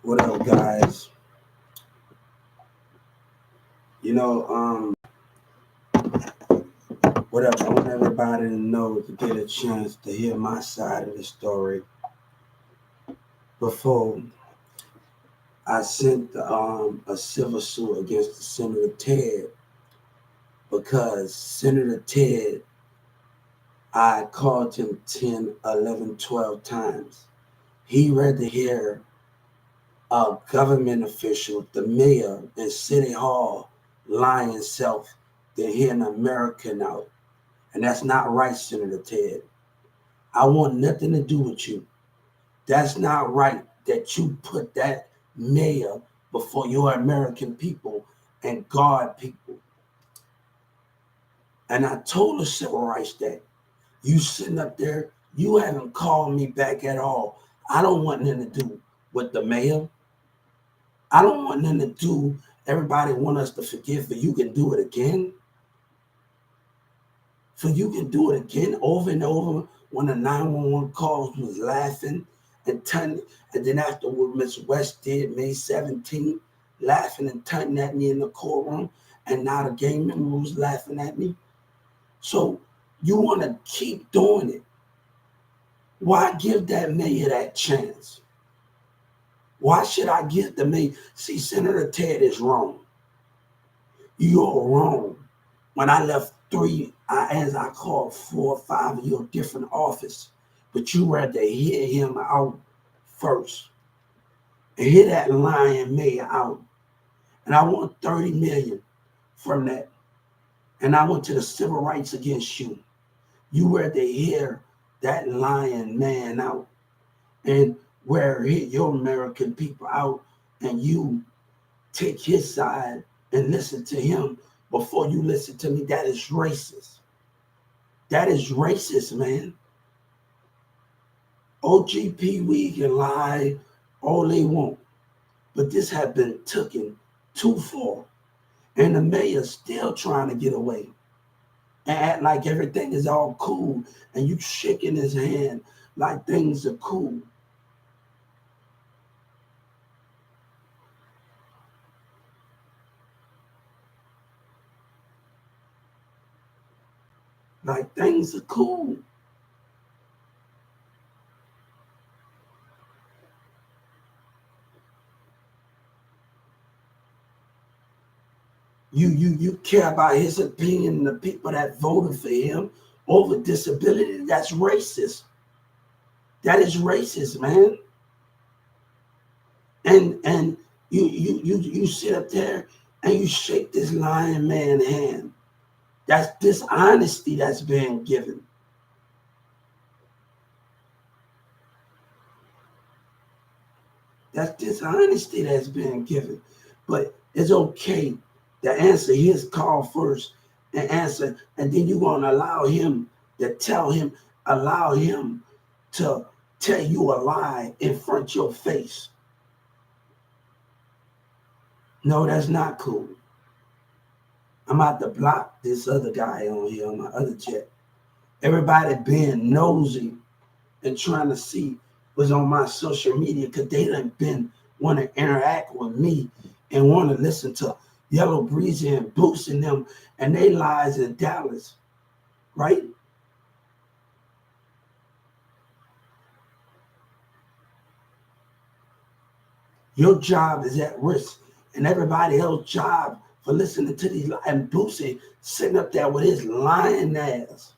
What up, guys? You know, what up? I want everybody to know to get a chance to hear my side of the story before I sent a civil suit against Senator Ted because Senator Ted, I called him 10, 11, 12 times. He rather hear a government official, the mayor in City Hall, lying self than hear an American out. And that's not right, Senator Ted. I want nothing to do with you. That's not right that you put that mayor before your American people and God people. And I told the civil rights that you sitting up there, you haven't called me back at all. I don't want nothing to do with the mayor. I don't want nothing to do. Everybody want us to forgive, but you can do it again. So you can do it again over and over when the 911 calls was laughing and turning. And then after what Miss West did May 17th, laughing and turning at me in the courtroom, and now the gang member was laughing at me. So you want to keep doing it. Why give that mayor that chance? Why should I give the mayor? See, Senator Ted is wrong. You're wrong. When I left as I called 4 or 5 of your different office, but you rather hear him out first and hear that lying mayor out. And I want 30 million from that. And I went to the civil rights against you. You rather hear that lying man out and where hit your American people out and you take his side and listen to him before you listen to me. That is racist. That is racist, man. OGP, we can lie all they want, but this has been taken too far. And the mayor's still trying to get away and act like everything is all cool and you shaking his hand like things are cool. Like things are cool. You care about his opinion and the people that voted for him over disability. That's racist. That is racist, man. And you sit up there and you shake this lying man hand. That's dishonesty that's being given. That's dishonesty that's being given. But it's okay to answer his call first and answer, and then you're gonna allow him to allow him to tell you a lie in front of your face. No, that's not cool. I'm about to block this other guy on here on my other chat. Everybody being nosy and trying to see what's on my social media because they done been want to interact with me and want to listen to Yellow Breezy and boosting them and they lies in Dallas, right? Your job is at risk, and everybody else's job for listening to these and Boosie sitting up there with his lying ass.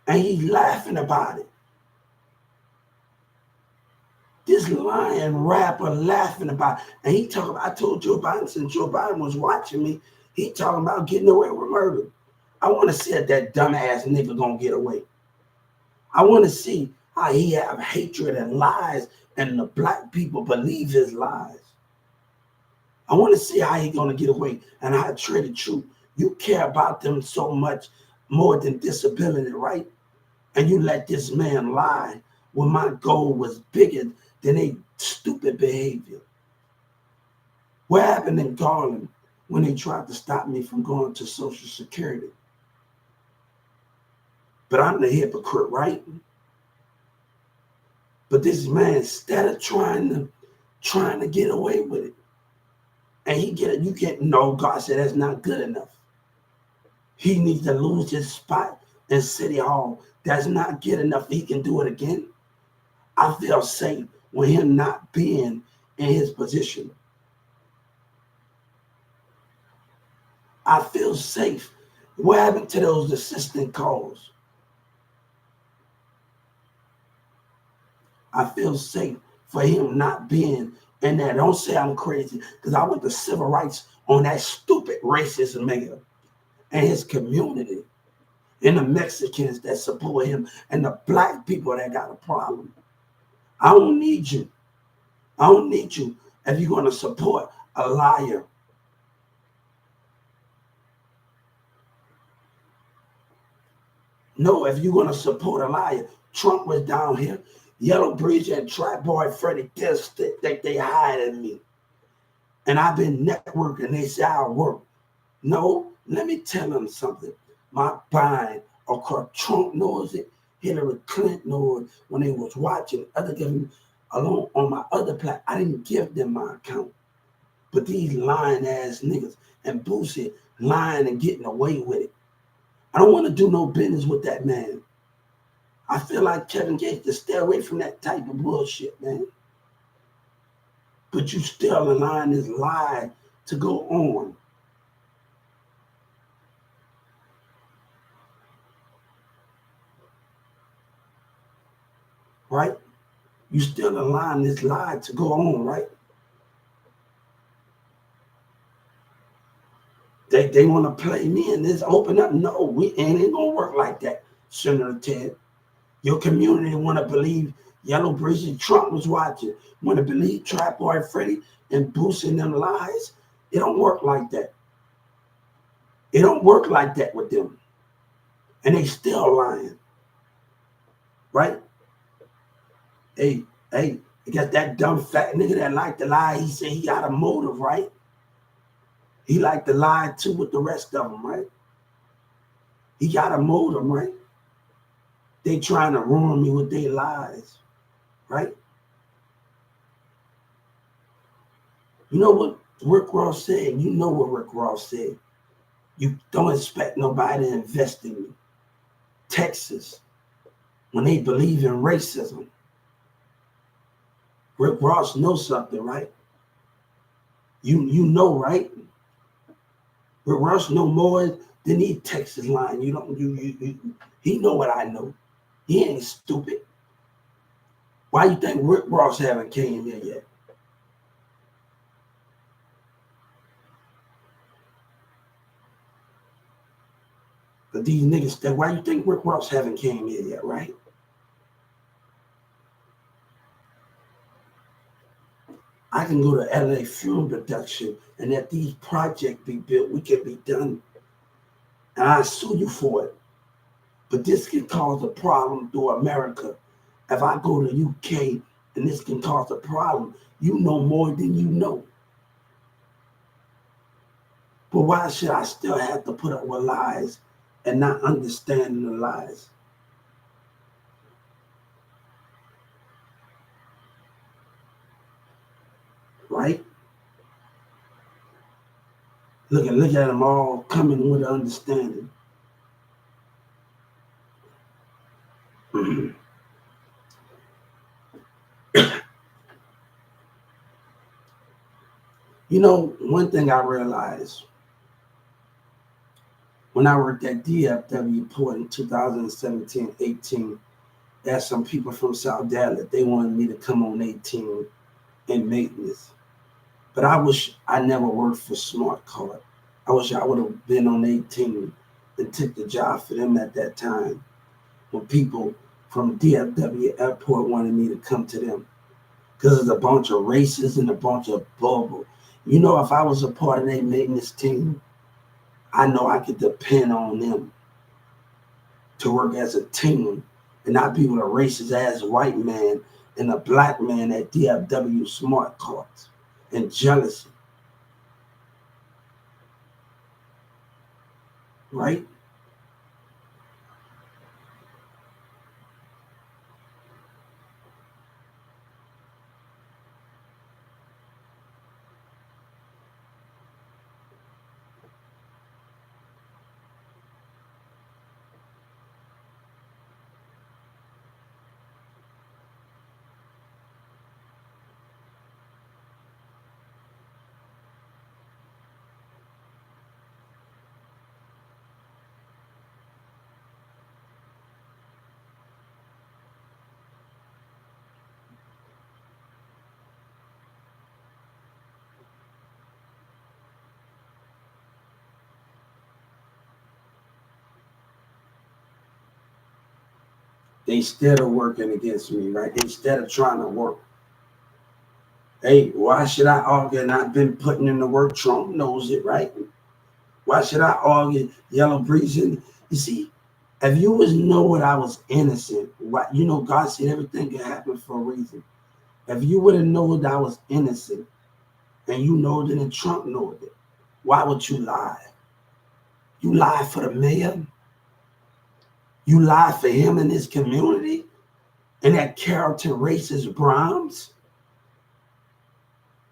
And he's laughing about it. This lying rapper laughing about it. And he talking about, I told Joe Biden, since Joe Biden was watching me, he talking about getting away with murder. I want to see if that dumbass nigga gonna get away. I want to see how he have hatred and lies and the black people believe his lies. I want to see how he gonna get away and how treated truth. You care about them so much more than disability, right? And you let this man lie when my goal was bigger than a stupid behavior. What happened in Garland when they tried to stop me from going to Social Security? But I'm the hypocrite, right? But this man, instead of trying to get away with it, and you get no. God said that's not good enough. He needs to lose his spot in City Hall. That's not good enough. He can do it again. I feel safe with him not being in his position. I feel safe. What happened to those assistant calls? I feel safe for him not being in there. Don't say I'm crazy, because I went to civil rights on that stupid racist mayor and his community, and the Mexicans that support him, and the black people that got a problem. I don't need you. I don't need you if you're going to support a liar. No, if you're going to support a liar. Trump was down here. Yellow Bridge and Trap Boy Freddie just think they hiding me. And I've been networking. They say I work. No, let me tell them something. My bind across Trump knows it. Hillary Clinton knows it. When they was watching other government alone on my other platform, I didn't give them my account. But these lying ass niggas and Boosie lying and getting away with it. I don't want to do no business with that man. I feel like Kevin Gates to stay away from that type of bullshit, man. But you still allowing this lie to go on. Right? You still allowing this lie to go on, right? They want to play me and this open up. No, we ain't gonna work like that, Senator Ted. Your community want to believe Yellow Bridge and Trump was watching. Want to believe Trap Boy Freddie and boosting them lies. It don't work like that. It don't work like that with them. And they still lying. Right? Hey, you got that dumb fat nigga that like to lie. He said he got a motive, right? He like to lie too with the rest of them, right? He got a motive, right? They trying to ruin me with their lies, right? You know what Rick Ross said? You know what Rick Ross said. You don't expect nobody to invest in you. Texas, when they believe in racism. Rick Ross knows something, right? You know, right? Rick Ross know more than he Texas line. You don't he know what I know. He ain't stupid. Why you think Rick Ross haven't came here yet? But these niggas think, why you think Rick Ross haven't came here yet, right? I can go to LA film production and if these projects be built, we can be done. And I sue you for it. But this can cause a problem through America. If I go to UK and this can cause a problem, you know more than you know. But why should I still have to put up with lies and not understanding the lies? Right? Look at them all coming with understanding. You know, one thing I realized when I worked at DFW Port in 2017-18, there's some people from South Dallas, they wanted me to come on 18 in maintenance. But I wish I never worked for Smart Card. I wish I would have been on 18 and took the job for them at that time when people from DFW Airport wanted me to come to them. Because there's a bunch of racists and a bunch of bubble. You know, if I was a part of their maintenance team, I know I could depend on them to work as a team and not be with a racist ass white man and a black man at DFW Smart Cards and jealousy. Right? instead of working against me, right? Instead of trying to work. Hey, why should I argue? And I've been putting in the work. Trump knows it, right? Why should I argue? Yellow breezing. You see, if you was know what I was innocent, what you know, God said everything can happen for a reason. If you would have known that I was innocent, and you know that and Trump know it, why would you lie? You lie for the mayor. You lie for him and his community, and that character racist Brahms.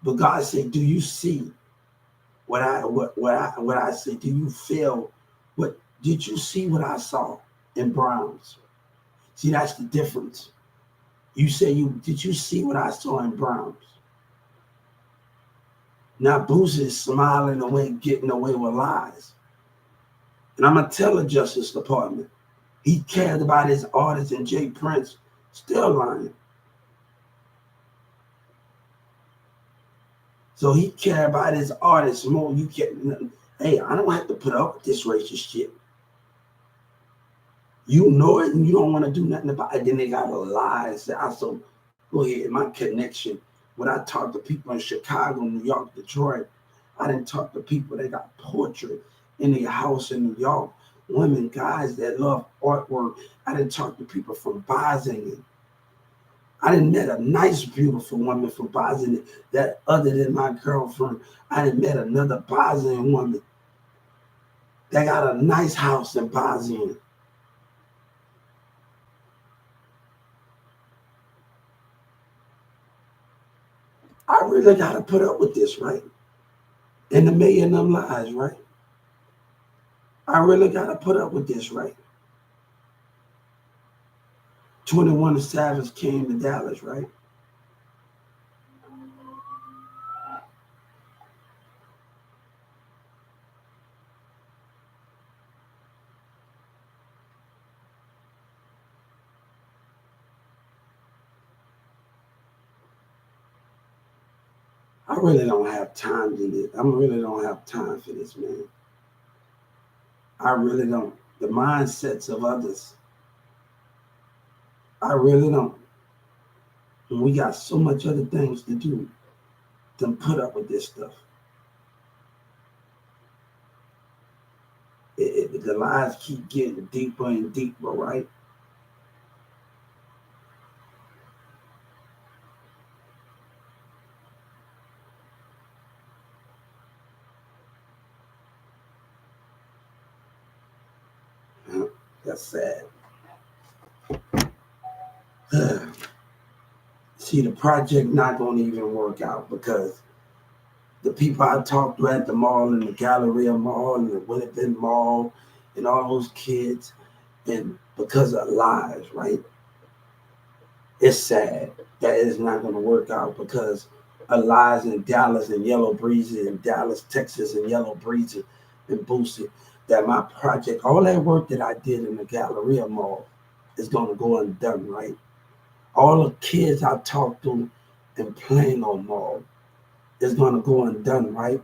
But God said, "Do you see what I say? Do you feel what? Did you see what I saw in Browns? See, that's the difference. You say did you see what I saw in Browns? Now Boosie is smiling away, getting away with lies. And I'm gonna tell the Justice Department, he cared about his artist and Jay Prince still lying. So he cared about his artists more. You can't. Hey, I don't have to put up with this racist shit. You know it, and you don't want to do nothing about it. Then they got to lie and say, "So go ahead." My connection. When I talk to people in Chicago, New York, Detroit, I didn't talk to people that got portrait in their house in New York. Women, guys that love artwork. I didn't talk to people from Boston. I didn't met a nice, beautiful woman from Boston that other than my girlfriend. I didn't met another Bosnian woman that got a nice house in Boston. I really got to put up with this, right? And the million of them lies, right? I really got to put up with this, right? 21 Savage came to Dallas, right? I really don't have time to this. I really don't have time for this, man. I really don't. The mindsets of others, I really don't. And we got so much other things to do than put up with this stuff. The lies keep getting deeper and deeper, right? That's sad. See, the project not going to even work out because the people I talked to at the mall and the Galleria Mall and the Winnipeg Mall and all those kids, and because of lies, right? It's sad that it's not going to work out because of lies in Dallas and Yellow Breezy in Dallas, Texas and Yellow Breezy and Boosie. That my project, all that work that I did in the Galleria Mall is going to go undone, right? All the kids I talked to in Plano Mall is going to go undone, right?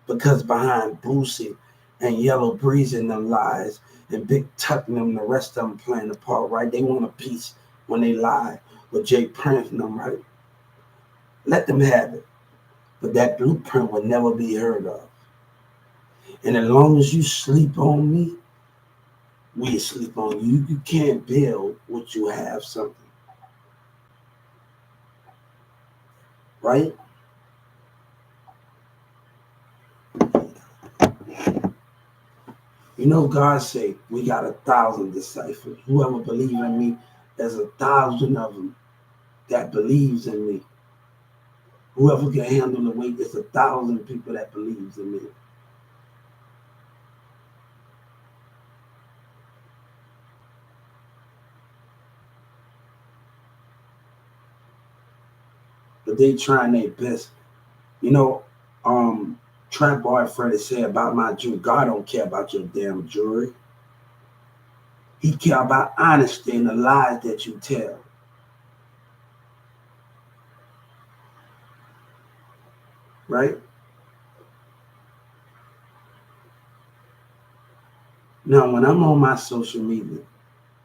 Because behind Boosie and Yellow Breeze and them lies and Big Tuck and them, the rest of them playing the part, right? They want a piece when they lie with Jay Prince and them, right? Let them have it. But that blueprint will never be heard of. And as long as you sleep on me, we sleep on you. You can't build what you have something, right? You know, God say we got 1,000 disciples. Whoever believes in me, there's 1,000 of them that believes in me. Whoever can handle the weight, there's 1,000 people that believes in me. But they trying their best. You know, Trap Boy Freddie said about my jewelry, God don't care about your damn jewelry. He care about honesty and the lies that you tell. Right? Now, when I'm on my social media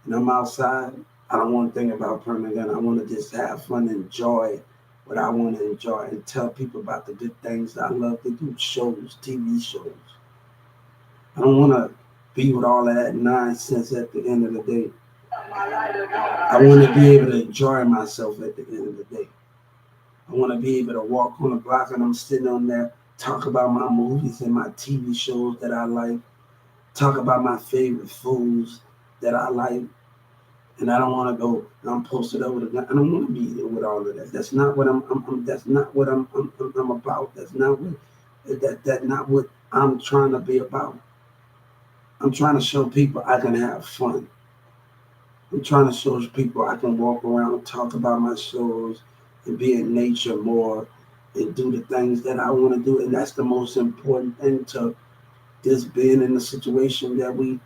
and I'm outside, I don't want to think about permanent gun. I want to just have fun, enjoy what I want to enjoy, and tell people about the good things that I love to do. Shows, TV shows. I don't want to be with all of that nonsense at the end of the day. I want to be able to enjoy myself at the end of the day. I want to be able to walk on the block and I'm sitting on there, talk about my movies and my TV shows that I like, talk about my favorite foods that I like. And I don't want to go. I'm posted up with a gun. I don't want to be there with all of that. That's not what that's not what I'm about. That's not what not what I'm trying to be about. I'm trying to show people I can have fun. I'm trying to show people I can walk around, talk about my shows, and be in nature more, and do the things that I want to do. And that's the most important thing to just being in the situation that we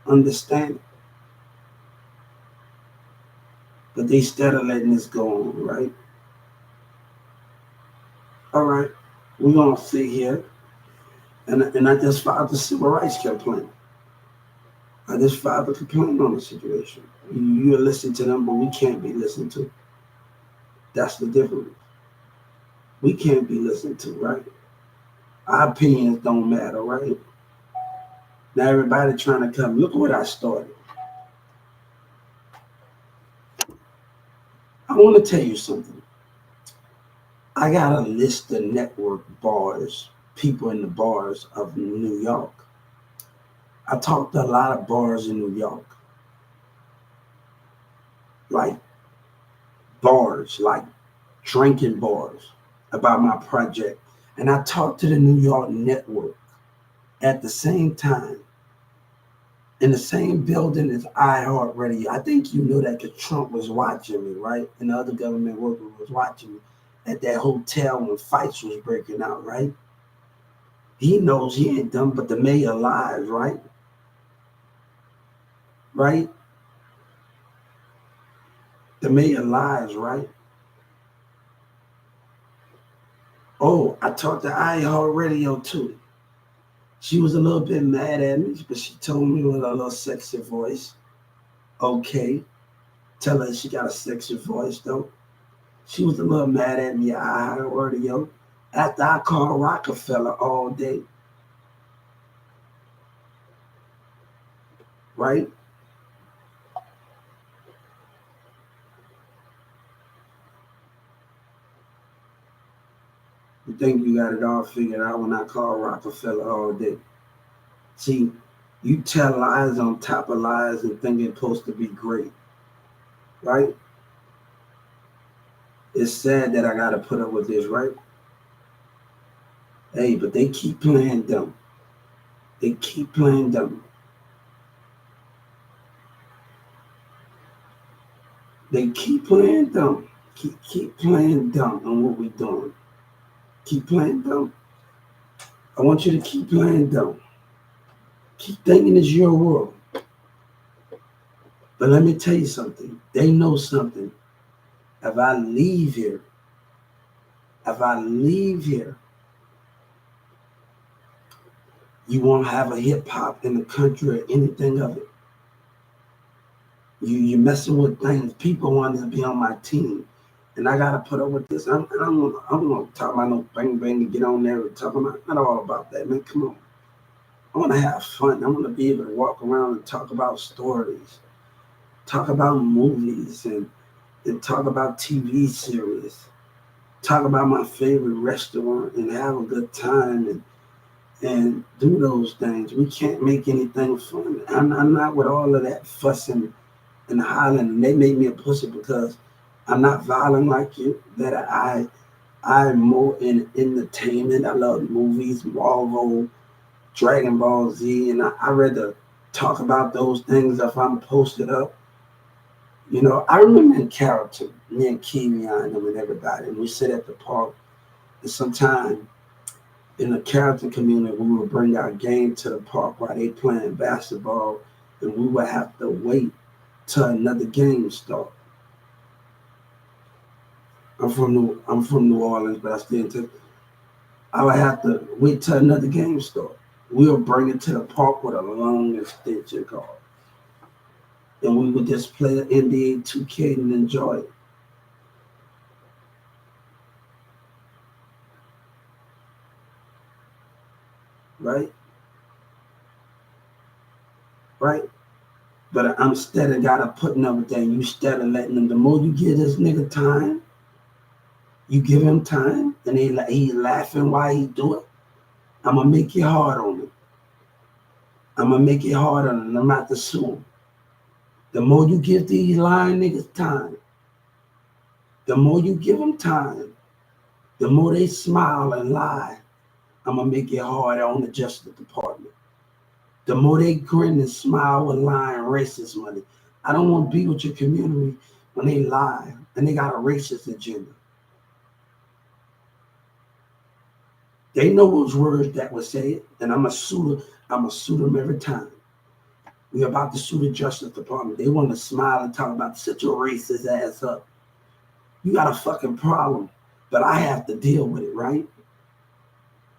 understand. But they instead of letting this go on, right? All right, we're gonna sit here, and I just filed the civil rights complaint. I just filed a complaint on the situation. You listen to them, but we can't be listened to. That's the difference. We can't be listened to, right? Our opinions don't matter, right? Now everybody trying to come. Look what I started. I want to tell you something. I got a list of network bars, people in the bars of New York. I talked to a lot of bars in New York, like bars, like drinking bars, about my project. And I talked to the New York network at the same time in the same building as iHeartRadio. I think you know that because Trump was watching me, right? And the other government worker was watching me at that hotel when fights was breaking out, right? He knows he ain't dumb, but the mayor lies, right? Right? The mayor lies, right? Oh, I talked to iHeartRadio too. She was a little bit mad at me, but she told me with a little sexy voice. Okay. Tell her she got a sexy voice though. She was a little mad at me. I had a radio after I called Rockefeller all day, right? You think you got it all figured out when I called Rockefeller all day. See, you tell lies on top of lies and think it's supposed to be great, right? It's sad that I got to put up with this, right? Hey, but they keep playing dumb. They keep playing dumb. They keep playing dumb. Keep playing dumb on what we doing. Keep playing dumb. I want you to keep playing dumb. Keep thinking it's your world. But let me tell you something. They know something. If I leave here, if I leave here, you won't have a hip hop in the country or anything of it. You're messing with things. People want to be on my team. And I gotta put up with this. I'm gonna talk about no bang bang and get on there and talk about not all about that, man. Come on. I wanna have fun. I wanna be able to walk around and talk about stories, talk about movies and talk about TV series, talk about my favorite restaurant and have a good time and do those things. We can't make anything fun. I'm not with all of that fussing and hollering. And they made me a pussy because I'm not violent like you. That I'm more in entertainment. I love movies, Marvel, Dragon Ball Z, and I rather talk about those things if I'm posted up. You know, I remember in Carrollton, me and Kemion and them and everybody, and we sit at the park, and sometime in the Carrollton community, we would bring our game to the park while they playing basketball, and we would have to wait till another game start. I'm from New Orleans, but I stay in Texas. I would have to wait till another game start. We'll bring it to the park with a long extension cord. and we would just play NBA 2K and enjoy it. Right? Right? But I'm steady gotta putting everything. You steady letting them. The more you give this nigga time, you give him time, and he laughing while he do it. I'm gonna make it hard on him. I'm gonna make it hard on him. I'm not to sue him. The more you give these lying niggas time, the more you give them time, the more they smile and lie. I'm gonna make it hard on the Justice Department. The more they grin and smile with lying racist money. I don't want to be with your community when they lie and they got a racist agenda. They know those words that were said, and I'm a sue them every time. We're about to sue the Justice Department. They want to smile and talk about sit your racist ass up. You got a fucking problem, but I have to deal with it, right?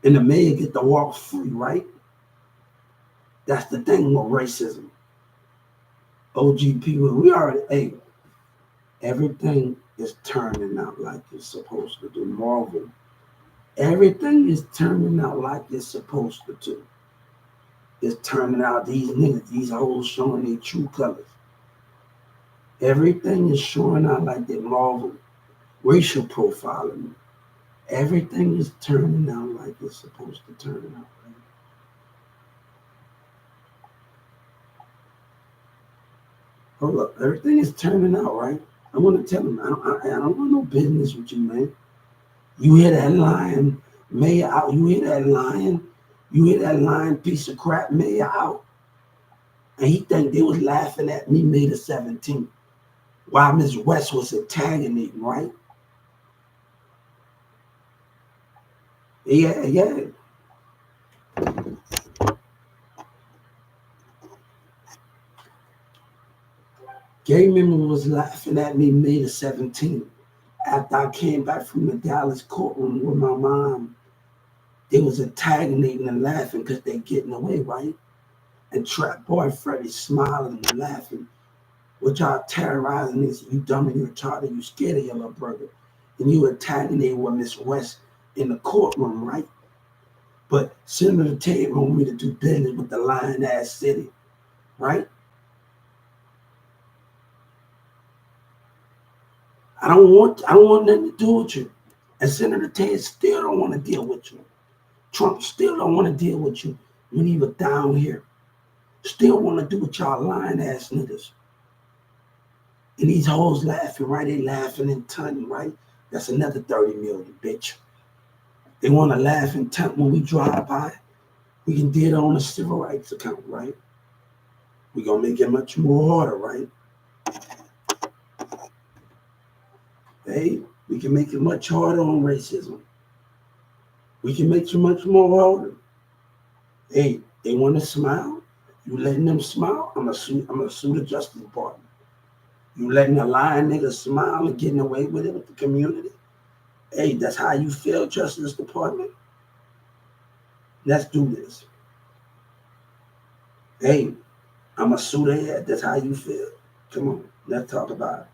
And the man get to walk free, right? That's the thing with racism. OGP, we already, hey, everything is turning out like it's supposed to do. Marvel, everything is turning out like it's supposed to do. It's turning out these niggas, these hoes showing their true colors. Everything is showing out like that Marvel racial profiling. Everything is turning out like it's supposed to turn out. Right? Hold up, everything is turning out right. I want to tell him, I don't want no business with you, man. You hear that lying mayor out? You hear that lying? You hear that lying piece of crap mayor out? And he think they was laughing at me May the 17th while Ms. West was antagonizing, right? Yeah. Gay member was laughing at me May the 17th after I came back from the Dallas courtroom with my mom. They was antagonizing and laughing because they getting away, right? And Trap Boy Freddie smiling and laughing. What y'all terrorizing is you dumb and you retarded, you scared of your little brother. And you antagonizing with Miss West in the courtroom, right? But Senator Ted want me to do business with the lying ass city, right? I don't want nothing to do with you. And Senator Ted still don't want to deal with you. Trump still don't want to deal with you when he was down here. Still want to do with y'all lying ass niggas. And these hoes laughing, right? They laughing and tunning, right? That's another 30 million, bitch. They want to laugh and tunt when we drive by. We can do it on a civil rights account, right? We're going to make it much more harder, right? Hey, we can make it much harder on racism. We can make it much more harder. Hey, they want to smile. You letting them smile? I'm gonna sue the Justice Department. You letting a lying nigga smile and getting away with it with the community? Hey, that's how you feel, Justice Department? Let's do this. Hey, I'm gonna sue their head. That's how you feel. Come on, let's talk about it.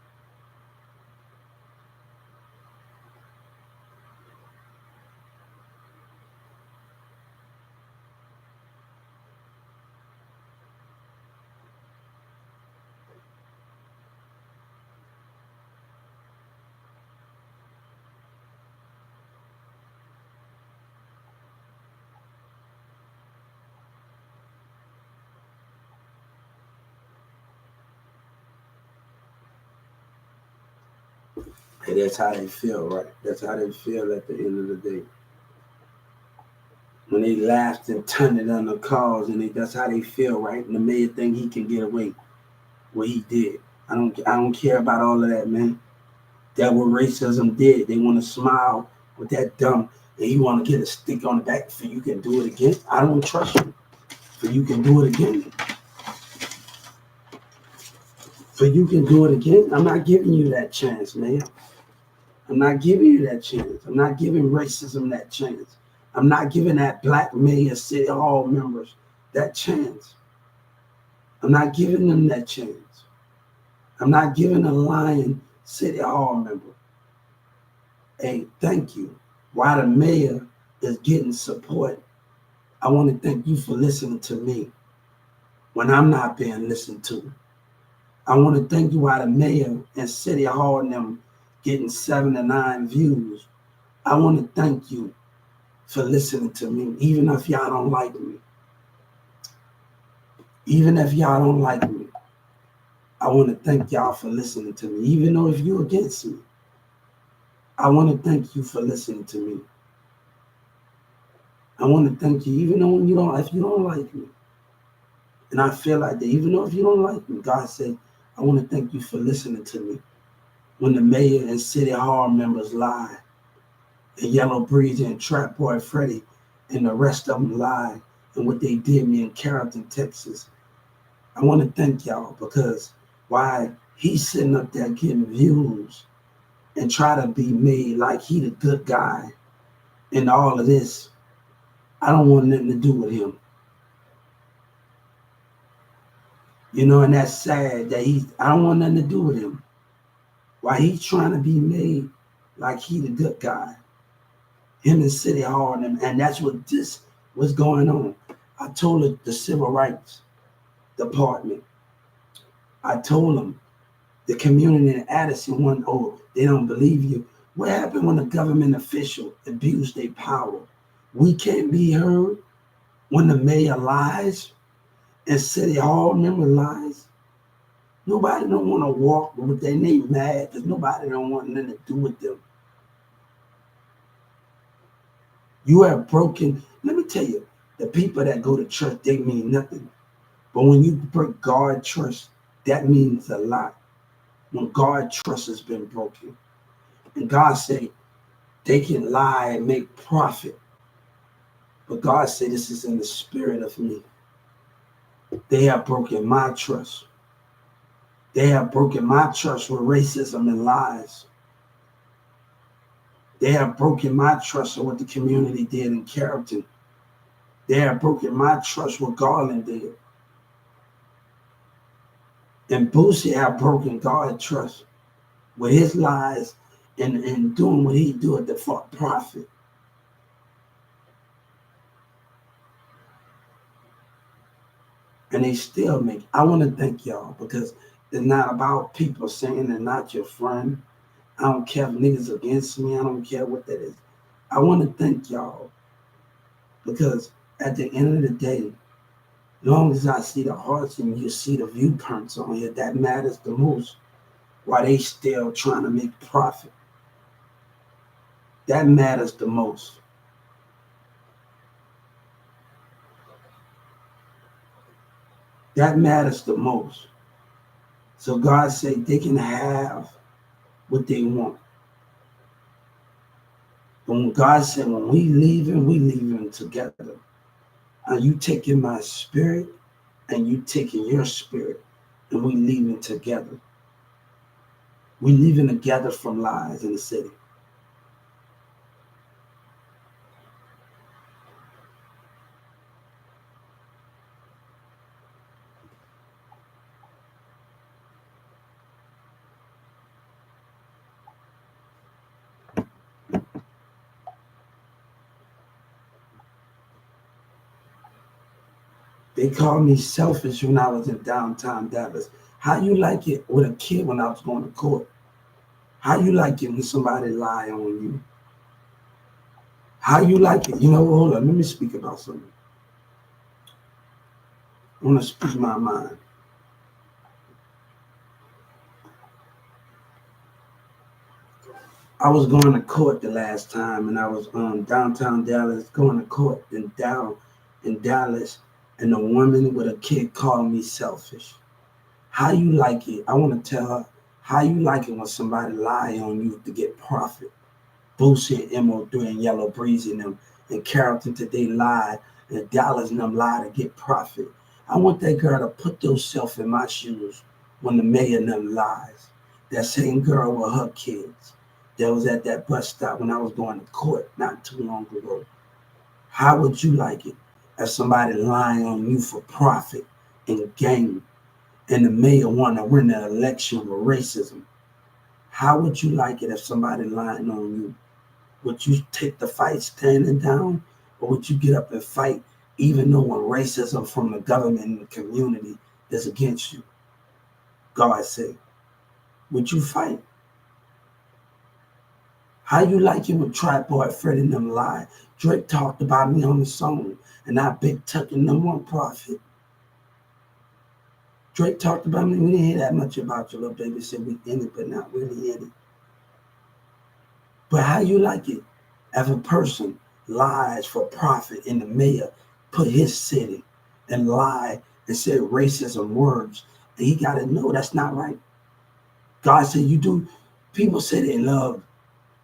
Hey, that's how they feel, right? That's how they feel at the end of the day. When they laughed and turned it on the cause, and that's how they feel, right? And the mayor think he can get away what he did. I don't care about all of that, man. That what racism did. They want to smile with that dumb, and you want to get a stick on the back for you can do it again. I don't trust you. For you can do it again. For you can do it again. I'm not giving you that chance, man. I'm not giving you that chance. I'm not giving racism that chance. I'm not giving that black mayor city hall members that chance. I'm not giving them that chance. I'm not giving a lying city hall member a thank you. While the mayor is getting support, I want to thank you for listening to me when I'm not being listened to. I want to thank you while the mayor and city hall and them getting 7 to 9 views. I want to thank you for listening to me, even if y'all don't like me. Even if y'all don't like me, I want to thank y'all for listening to me. Even though if you're against me, I want to thank you for listening to me. I want to thank you, even though if you don't like me. And I feel like that, even though if you don't like me, God said, I want to thank you for listening to me. When the mayor and city hall members lie, and Yellow Breezy and Trap Boy Freddy and the rest of them lie, and what they did me in Carrollton, Texas. I want to thank y'all because why he's sitting up there getting views and try to be made like he the good guy and all of this. I don't want nothing to do with him. And that's sad that I don't want nothing to do with him. Why he's trying to be made like he the good guy. Him in City Hall and that's what this was going on. I told the Civil Rights Department, I told them the community in Addison they don't believe you. What happened when a government official abused their power? We can't be heard when the mayor lies and City Hall member lies. Nobody don't want to walk with their name mad because nobody don't want nothing to do with them. You have broken, let me tell you, the people that go to church, they mean nothing. But when you break God trust, that means a lot. When God trust has been broken. And God said they can lie and make profit. But God said this is in the spirit of me. They have broken my trust. They have broken my trust with racism and lies. They have broken my trust with what the community did in Carrollton. They have broken my trust with Garland did. And Boosie have broken God's trust with his lies and doing what he do at the profit. And they still make. I want to thank y'all because it's not about people saying they're not your friend. I don't care if niggas against me. I don't care what that is. I want to thank y'all because at the end of the day, as long as I see the hearts and you see the viewpoints on here, that matters the most. While they still trying to make profit, that matters the most. That matters the most. So God said they can have what they want. But when God said, when we leaving together. And you taking my spirit and you taking your spirit and we leaving together. We leaving together from lies in the city. They called me selfish when I was in downtown Dallas. How you like it with a kid when I was going to court? How you like it when somebody lie on you? How you like it? Hold on, let me speak about something. I want to speak my mind. I was going to court the last time and I was downtown Dallas going to court in Dallas and a woman with a kid called me selfish. How you like it? I want to tell her how you like it when somebody lie on you to get profit. Bullshit MO3 and Yellow Breeze in them and Carrollton today lie and Dallas and them lie to get profit. I want that girl to put herself in my shoes when the mayor and them lies. That same girl with her kids that was at that bus stop when I was going to court not too long ago. How would you like it if somebody lying on you for profit and gain? and the mayor won to win the election with racism. How would you like it if somebody lying on you? Would you take the fight standing down, or would you get up and fight even knowing racism from the government and the community is against you? God said, would you fight? How you like it when Trap Boy Fred and them lie? Drake talked about me on the song, and I Big Tuck and them one profit. Drake talked about me. We didn't hear that much about your little baby. Said we in it, but not really in it. But how you like it if a person lies for profit and the mayor put his city and lie and said racism words? And he got to know that's not right. God said you do. People say they love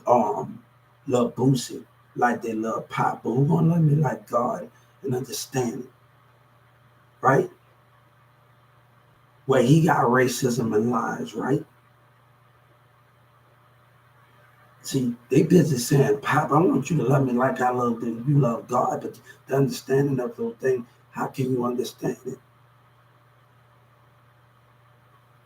Boosie like they love Pop, but who gonna love me like God and understand it, right? Where he got racism and lies, right? See, they busy saying, Pop, I want you to love me like I love them. You love God, but the understanding of those things, how can you understand it?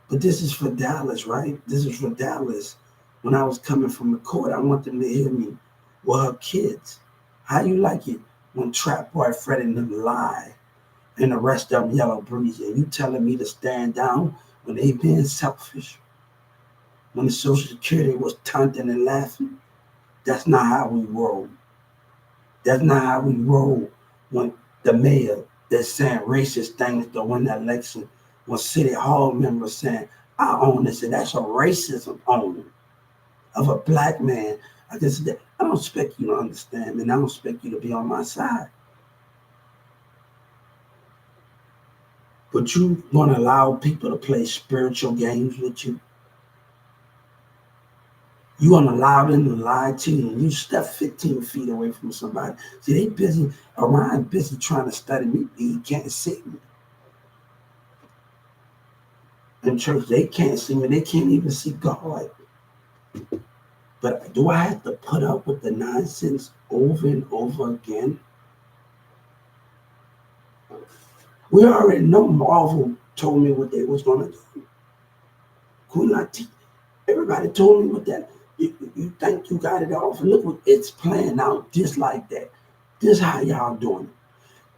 But this is for Dallas, right? This is for Dallas. When I was coming from the court, I want them to hear me. Well, her kids. How you like it when Trap Boy Fred and them lie and the rest of them yellow breezy? And you telling me to stand down when they being selfish? When the Social Security was taunting and laughing? That's not how we roll. That's not how we roll when the mayor that's saying racist things to win the election, when City Hall members saying, I own this, and that's a racism own of a black man. I don't expect you to understand, and I don't expect you to be on my side. But you want to allow people to play spiritual games with you? You want to allow them to lie to you, and you step 15 feet away from somebody. See, they busy, Orion busy trying to study me, he can't see me. In church, they can't see me, they can't even see God. But do I have to put up with the nonsense over and over again? We already know Marvel told me what they was going to do. Everybody told me what that. You think you got it off? Look what it's playing out just like that. This how y'all doing it.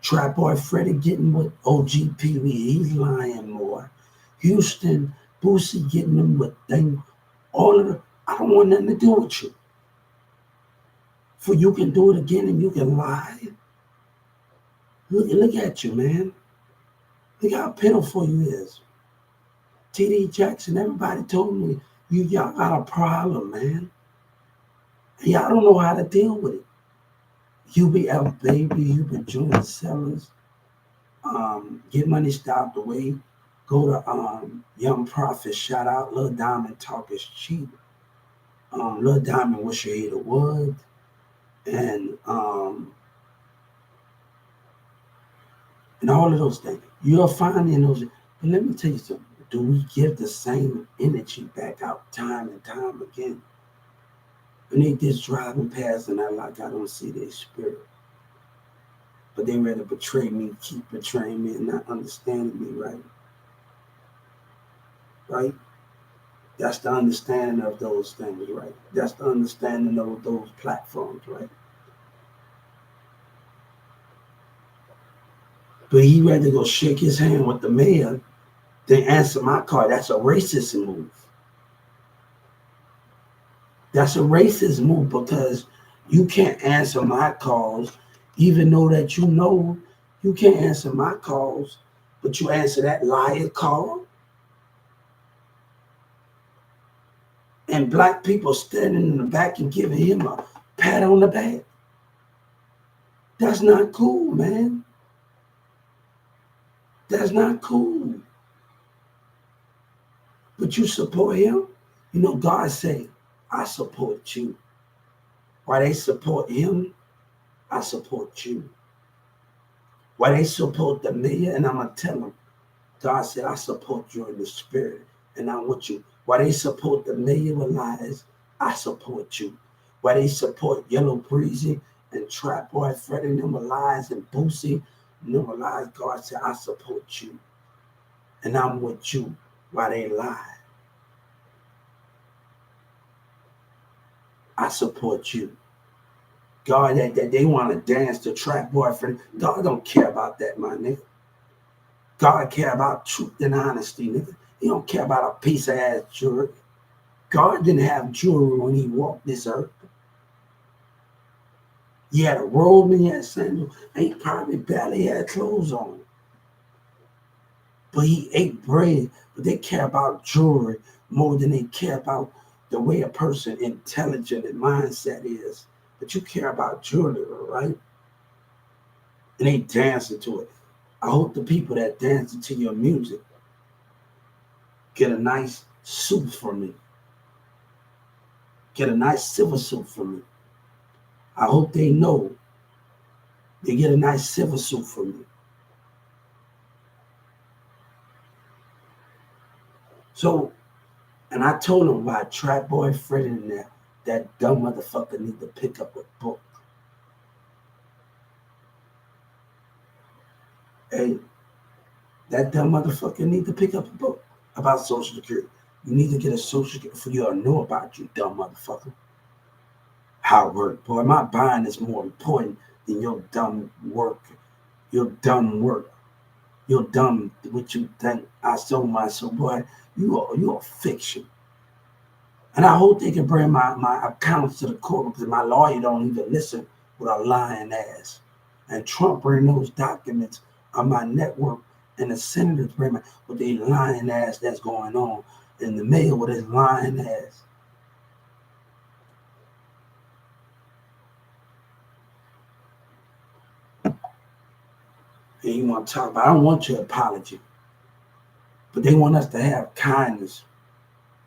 Trap Boy Freddy getting with OG Pee Wee. He's lying more. Houston, Boosie getting them with thing. All of the, I don't want nothing to do with you. For you can do it again and you can lie. Look at you, man. Look how pitiful you is. T.D. Jackson, everybody told me, y'all got a problem, man. And y'all don't know how to deal with it. UBL Baby, you been Julian Sellers. Get Money Stop the Way. Go to Young Prophet, shout out. Lil Diamond Talk is cheap. Lil Diamond Wish You Hate a Wood. And all of those things. You'll find in those. But let me tell you something. Do we give the same energy back out time and time again? And they just driving past and I don't see their spirit. But they rather betray me, keep betraying me, and not understanding me right. Right? That's the understanding of those things, right? That's the understanding of those platforms, right? But he rather go shake his hand with the mayor than answer my call. That's a racist move. That's a racist move because you can't answer my calls, even though that you can't answer my calls, but you answer that liar call. And black people standing in the back and giving him a pat on the back. That's not cool, man. That's not cool. But you support him. You know, God say, I support you. While they support him, I support you. While they support the mayor, and I'm going to tell them, God said, I support you in the spirit, and I want you. While they support the mayor with lies, I support you. While they support Yellow Breezy and Trap Boy Freddy and them with lies and Boosie and them with lies, God said, I support you. and I'm with you while they lie. I support you. God, that they want to dance to trap boyfriend. God don't care about that, my nigga. God care about truth and honesty, nigga. He don't care about a piece of ass jewelry. God didn't have jewelry when he walked this earth. He had a robe and he had sandals, and he probably barely had clothes on. But he ate bread. But they care about jewelry more than they care about the way a person intelligent and mindset is. But you care about jewelry, right? And they dancing to it. I hope the people that dance to your music get a nice suit from me. Get a nice silver suit from me. I hope they know they get a nice silver suit from me. So, and I told him why Trap Boy Fred in there, that dumb motherfucker need to pick up a book. Hey, that dumb motherfucker need to pick up a book about Social Security. You need to get a Social Security for you to know about, you dumb motherfucker. How it work, boy. My buying is more important than your dumb work. Your dumb work. You're dumb what you think. I sold myself, boy. You're fiction. And I hope they can bring my accounts to the court because my lawyer don't even listen with a lying ass. And Trump bring those documents on my network, and the senators bring me with their lying ass that's going on, and the mayor with his lying ass. And you want to talk about, I don't want your apology, but they want us to have kindness.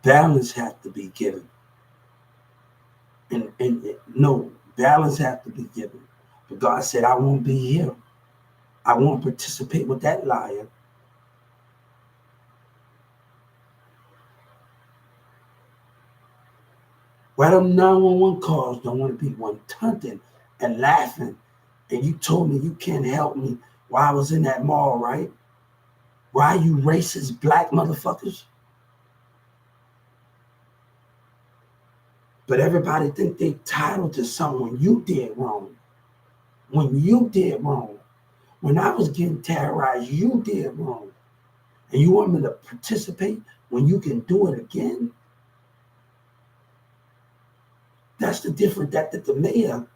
Balance has to be given. And no, balance has to be given. But God said, I won't be here. I won't participate with that liar. Why them 911 calls don't want to be one taunting and laughing? And you told me you can't help me while I was in that mall, right? Why you racist black motherfuckers? But everybody think they entitled to something when you did wrong. When you did wrong. When I was getting terrorized, you did wrong. And you want me to participate when you can do it again? That's the difference that the mayor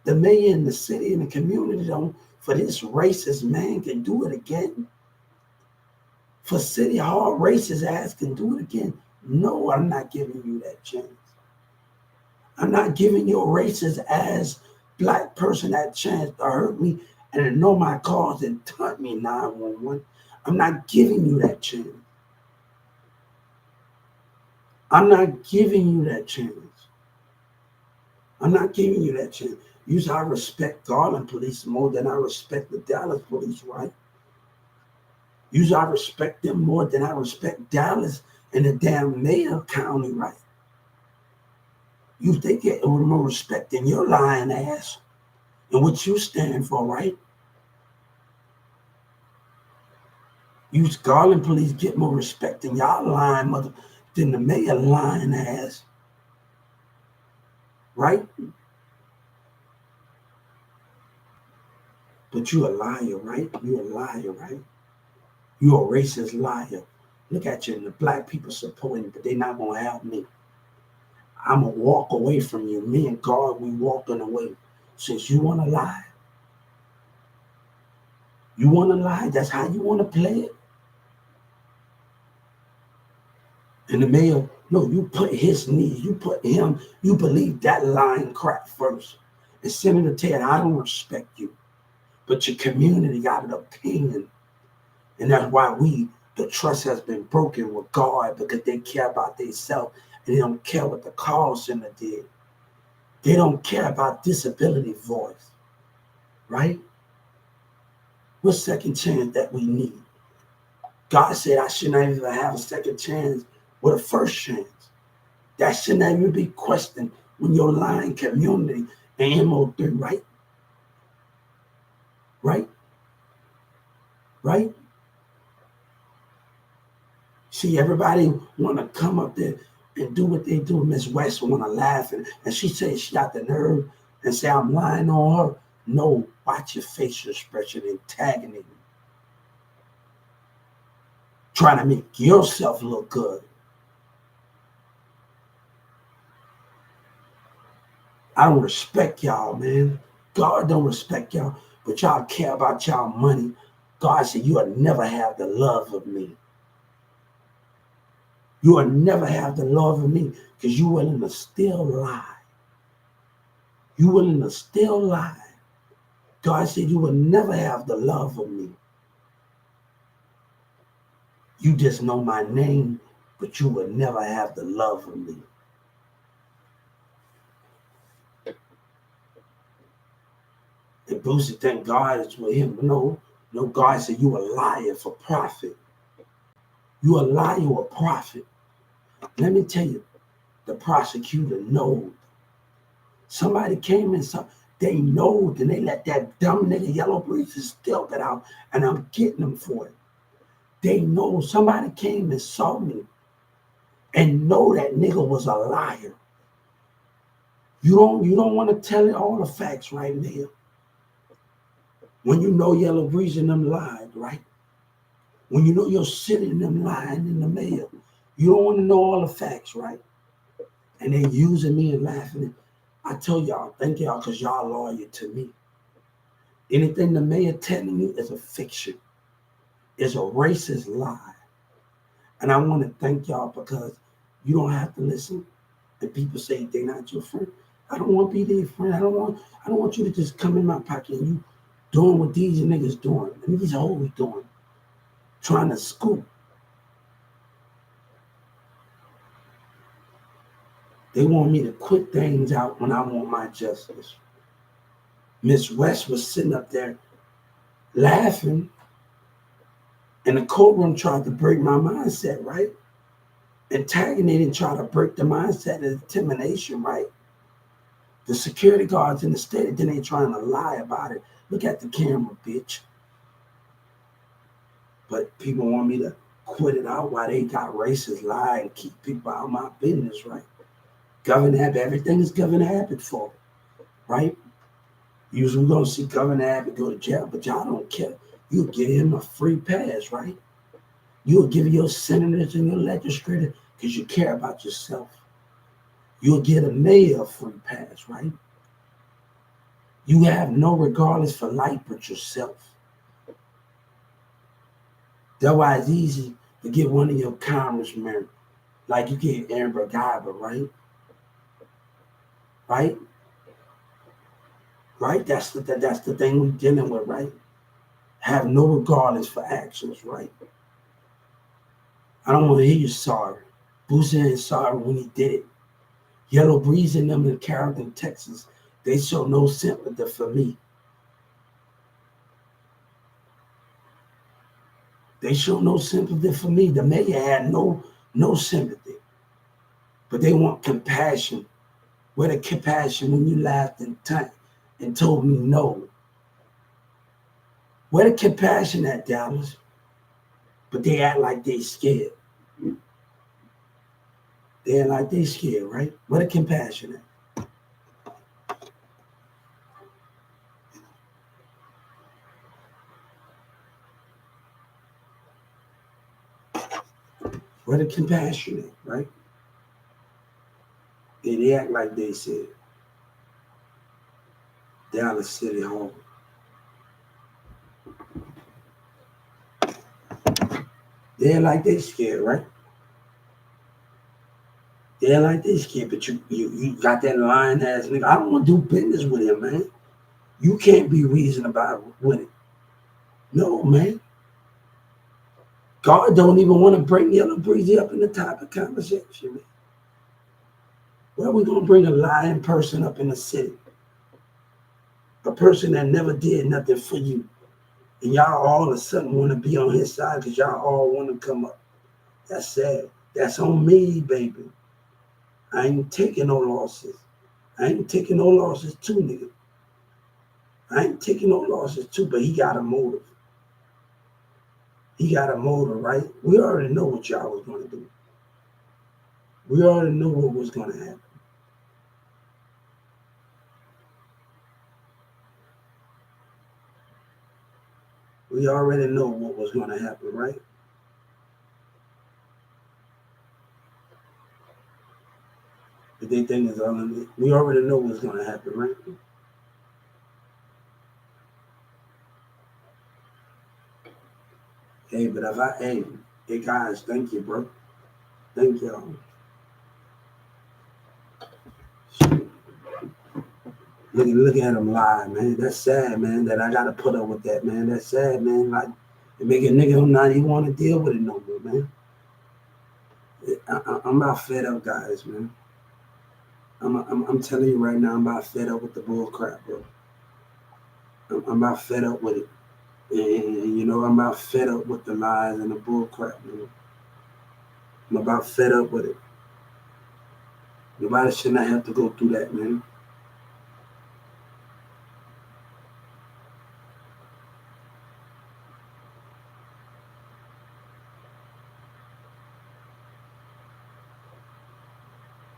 in the city and the community don't, for this racist man can do it again. For City Hall, racist ass can do it again. No, I'm not giving you that chance. I'm not giving your racist ass black person that chance to hurt me and to know my cause and taunt me 911. I'm not giving you that chance. I'm not giving you that chance. I'm not giving you that chance. Usually I respect Garland police more than I respect the Dallas police, right? Usually I respect them more than I respect Dallas and the damn mayor county, right? You think it with more respect than your lying ass and what you stand for, right? You Garland police get more respect than y'all lying mother than the mayor lying ass, right? But you a liar, right? You a liar, right? You a racist liar. Look at you and the black people supporting you, but they not gonna have me. I'm gonna walk away from you. Me and God, we walking away. Since you wanna lie, that's how you wanna play it. And the mayor, no, you put his knees, you put him, you believe that lying crap first. And Senator Ted, I don't respect you, but your community got an opinion. And that's why the trust has been broken with God because they care about themselves and they don't care what the call center did. They don't care about disability voice, right? What second chance that we need? God said I should not even have a second chance with a first chance. That should not even be questioned when you're lying community and MO3, right? Right? Right? See, everybody want to come up there and do what they do. Miss West want to laugh, and she says she got the nerve and say I'm lying on her. No, watch your facial expression, antagonism, trying to make yourself look good. I don't respect y'all, man. God don't respect y'all, but y'all care about y'all money. God said you will never have the love of me. You will never have the love of me because you willing to still lie. You willing to still lie. God said you will never have the love of me. You just know my name, but you will never have the love of me. And Boosie think God is with him. No, God said you a liar for profit. You a liar or a prophet. Let me tell you, the prosecutor knows. Somebody came in, they know, and they let that dumb nigga Yellow Breezes still get out, and I'm getting them for it. They know somebody came and saw me and know that nigga was a liar. You don't want to tell it all the facts right now. When you know Yellow Breeze and them lied, right? When you know you're sitting them lying in the mail, you don't want to know all the facts, right? And they using me and laughing. I tell y'all, thank y'all, because y'all loyal to me. Anything the mayor telling you is a fiction. It's a racist lie. And I want to thank y'all because you don't have to listen. And people say they're not your friend. I don't want to be their friend. I don't want you to just come in my pocket and you doing what these niggas doing. And these hoes doing. Trying to scoop. They want me to quit things out when I want my justice. Miss West was sitting up there laughing, and the courtroom tried to break my mindset, right? Antagonism tried to break the mindset of intimidation, right? The security guards in the state, then they trying to lie about it. Look at the camera, bitch. But people want me to quit it out while they got racist lie and keep people out of my business, right? Governor Abbott, everything is Governor Abbott for, right? Usually we're going to see Governor Abbott go to jail, but y'all don't care. You'll give him a free pass, right? You'll give your senators and your legislators because you care about yourself. You'll get a mayor a free pass, right? You have no regardless for life but yourself. That's why it's easy to get one of your congressmen, like you get Aaron Bragaba, right? Right? Right? That's the thing we're dealing with, right? Have no regardless for actions, right? I don't want to hear you sorry. Boosie ain't sorry when he did it. Yellow Breeze and them in Carrollton, Texas, they show no sympathy for me. They show no sympathy for me. The mayor had no sympathy. But they want compassion. Where the compassion when you laughed and told me no? Where the compassion at, Dallas? But they act like they scared. They act like they scared, right? Where the compassion at? Where the compassion at, right? And they act like they said. Dallas City Hall. They act like they scared, right? They act like they scared, but you got that lying ass nigga. I don't want to do business with him, man. You can't be reasonable about with it. No, man. God don't even want to bring Yellow Breezy up in the type of conversation, man. Well, we're going to bring a lying person up in the city. A person that never did nothing for you. And y'all all of a sudden want to be on his side because y'all all want to come up. That's sad. That's on me, baby. I ain't taking no losses. I ain't taking no losses too, nigga. I ain't taking no losses too, but he got a motive. He got a motor, right? We already know what y'all was going to do. We already knew what was going to happen. We already know what was going to happen, right? But they think it's all in it. We already know what's going to happen, right? Hey, but if I, hey guys, thank you, bro. Thank y'all. Look at him lie, man. That's sad, man. That I gotta put up with that, man. That's sad, man. Like it make a nigga not even want to deal with it no more, man. I'm about fed up, guys, man. I'm telling you right now, I'm about fed up with the bull crap, bro. I'm about fed up with it. And you know, I'm about fed up with the lies and the bull crap, man. I'm about fed up with it. Nobody should not have to go through that, man.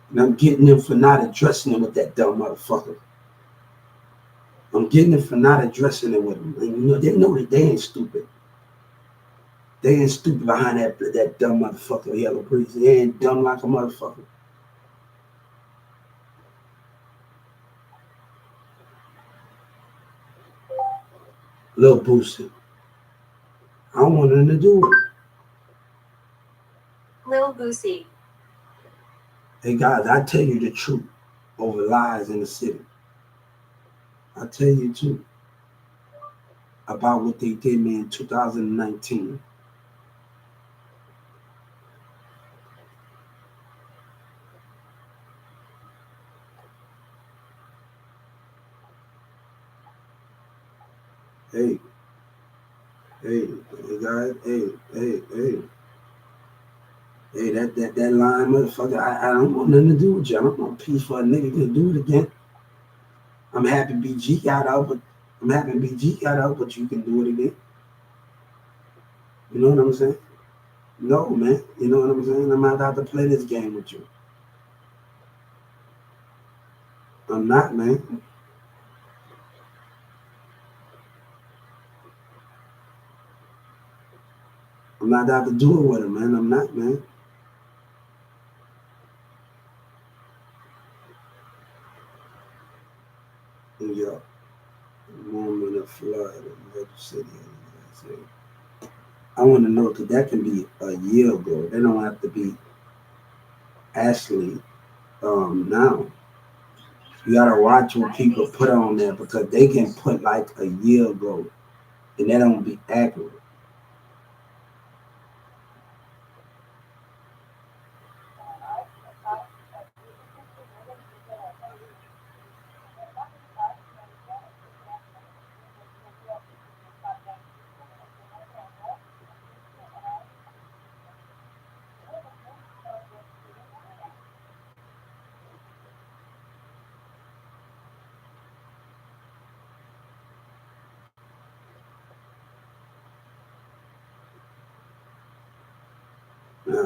And I'm getting them for not addressing it with that dumb motherfucker. I'm getting them for not addressing it with them. And, you know that they ain't stupid. They ain't stupid behind that dumb motherfucker, Yellow Breeze. They ain't dumb like a motherfucker. Lil Boosie. I don't want nothing to do with it. Lil Boosie. Hey guys, I tell you the truth over lies in the city. I tell you too about what they did me in 2019. Hey, hey guys, hey, that line, motherfucker. I don't want nothing to do with you. I don't want peace for a nigga to do it again. I'm happy BG got out, but you can do it again. You know what I'm saying? No, man. You know what I'm saying? I'm not out to play this game with you. I'm not, man. I'm not out to do it with him, man. I'm not, man. New York, moment of flood in Red City. I want to know because that can be a year ago. They don't have to be actually now. You gotta watch what people put on there because they can put like a year ago and that don't be accurate.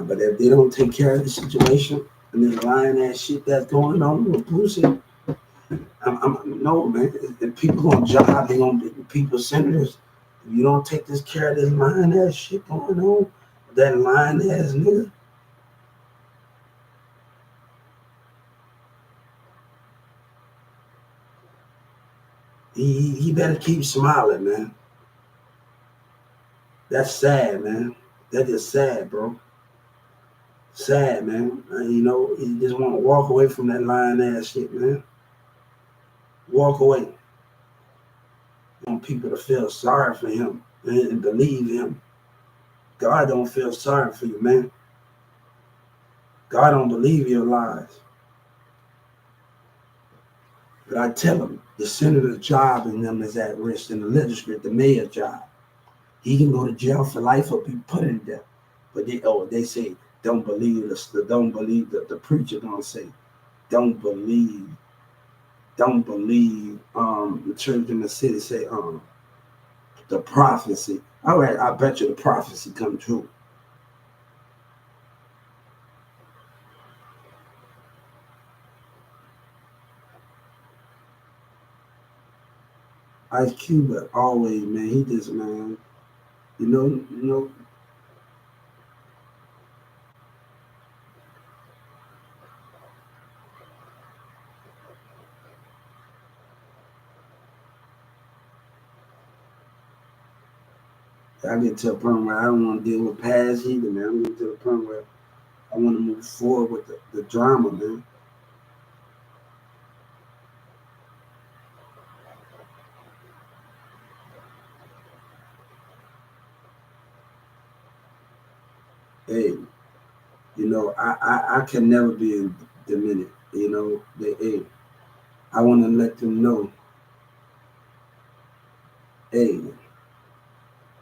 But if they don't take care of the situation and this lying ass shit that's going on with Pussy, I'm no man. If people gonna job, they gonna be people senators. If you don't take this care of this lying ass shit going on, that lying ass nigga, he better keep smiling, man. That's sad, man. That is sad, bro. Sad, man. You know, you just want to walk away from that lying ass shit, man. Walk away. You want people to feel sorry for him and believe him. God don't feel sorry for you, man. God don't believe your lies. But I tell him the senator's job in them is at risk, and the legislature, the mayor's job. He can go to jail for life or be put in there. But they say don't believe this. Don't believe that the preacher gonna say don't believe the church in the city say the prophecy. All right, I bet you the prophecy come true. Ice Cube always, man, he just, man, you know, I get to a point where I don't want to deal with past either, man. I'm getting to the point where I want to move forward with the drama, man. Hey, I can never be diminished. Hey, I want to let them know, hey,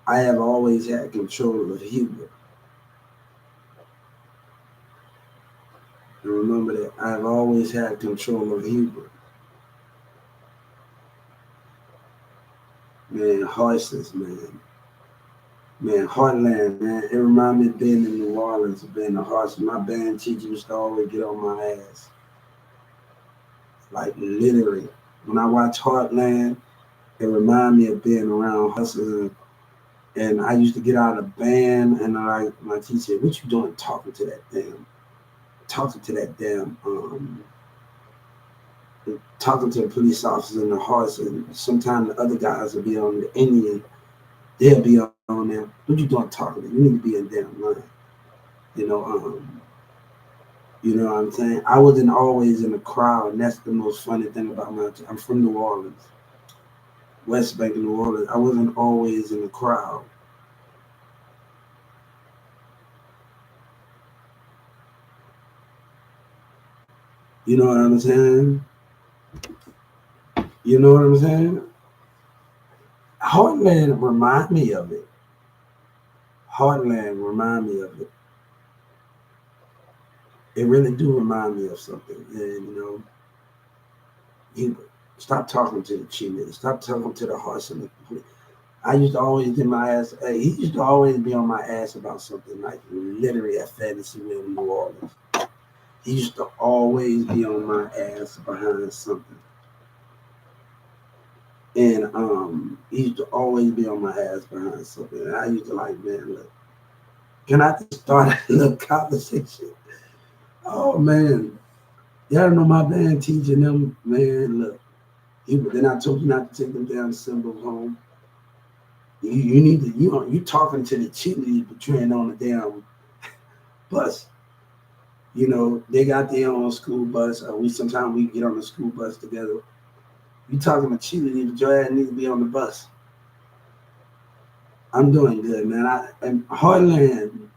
I have always had control of Hubert. And remember that I have always had control of Hubert. Man, horses, man. Man, Heartland, man. It reminds me of being in New Orleans, being a horse. My band teacher used to always get on my ass. Like literally. When I watch Heartland, it reminds me of being around hustlers. And I used to get out of the band and my teacher said, what you doing talking to the police officers in the horse, and sometimes the other guys will be on the Indian, they'll be on there. What you doing talking to? You need to be in damn line. You know, you know what I'm saying? I wasn't always in the crowd, and that's the most funny thing about I'm from New Orleans, West Bank, New Orleans. I wasn't always in the crowd. You know what I'm saying? You know what I'm saying? Heartland remind me of it. Heartland remind me of it. It really do remind me of something. And you stop talking to the cheerleader. Stop talking to the horse and the. I used to always get my ass. Hey, he used to always be on my ass about something like literally at Fantasyland in New Orleans. He used to always be on my ass behind something. And he used to always be on my ass behind something. And I used to like, man, look, can I just start a little conversation? Oh man, y'all know my band teaching them, man, look. Then I told you not to take them down to Symbols home. You need to, you talking to the cheerleaders, but you ain't on the damn bus. They got their own school bus. We sometimes we get on the school bus together. You talking to cheerleaders, but your ass need to be on the bus. I'm doing good, man. And Heartland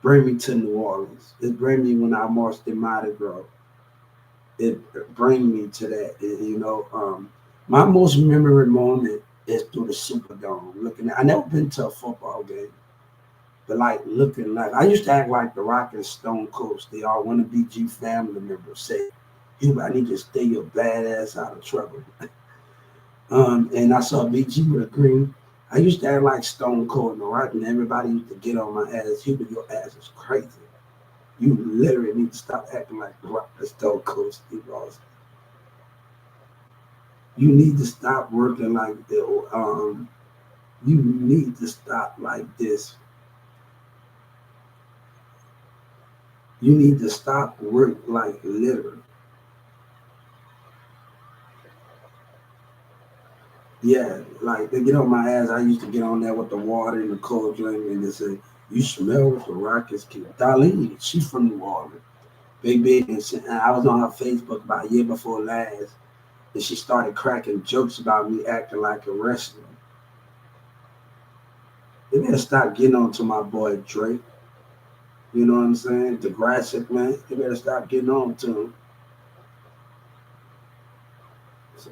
bring me to New Orleans. It bring me when I marched in Mardi Gras. It bring me to that. My most memorable moment is through the Superdome. I never been to a football game, but like looking like I used to act like the Rock and Stone Cold. They all want to be G family members. Say, I need to stay your badass out of trouble. And I saw BG with a green. I used to act like Stone Cold and the Rock, and everybody used to get on my ass. Your ass is crazy. You literally need to stop acting like the Rock and Stone Cold Steve Austin. You need to stop working like you need to stop like this. You need to stop work like literally. Yeah, like they get on my ass. I used to get on there with the water and the cold drink and they say, you smell what the Rockets kid. Darlene, she's from New Orleans. Big, and I was on her Facebook about a year before last, and she started cracking jokes about me acting like a wrestler. They better stop getting on to my boy Drake. You know what I'm saying? The Graphic man. They better stop getting on to him. So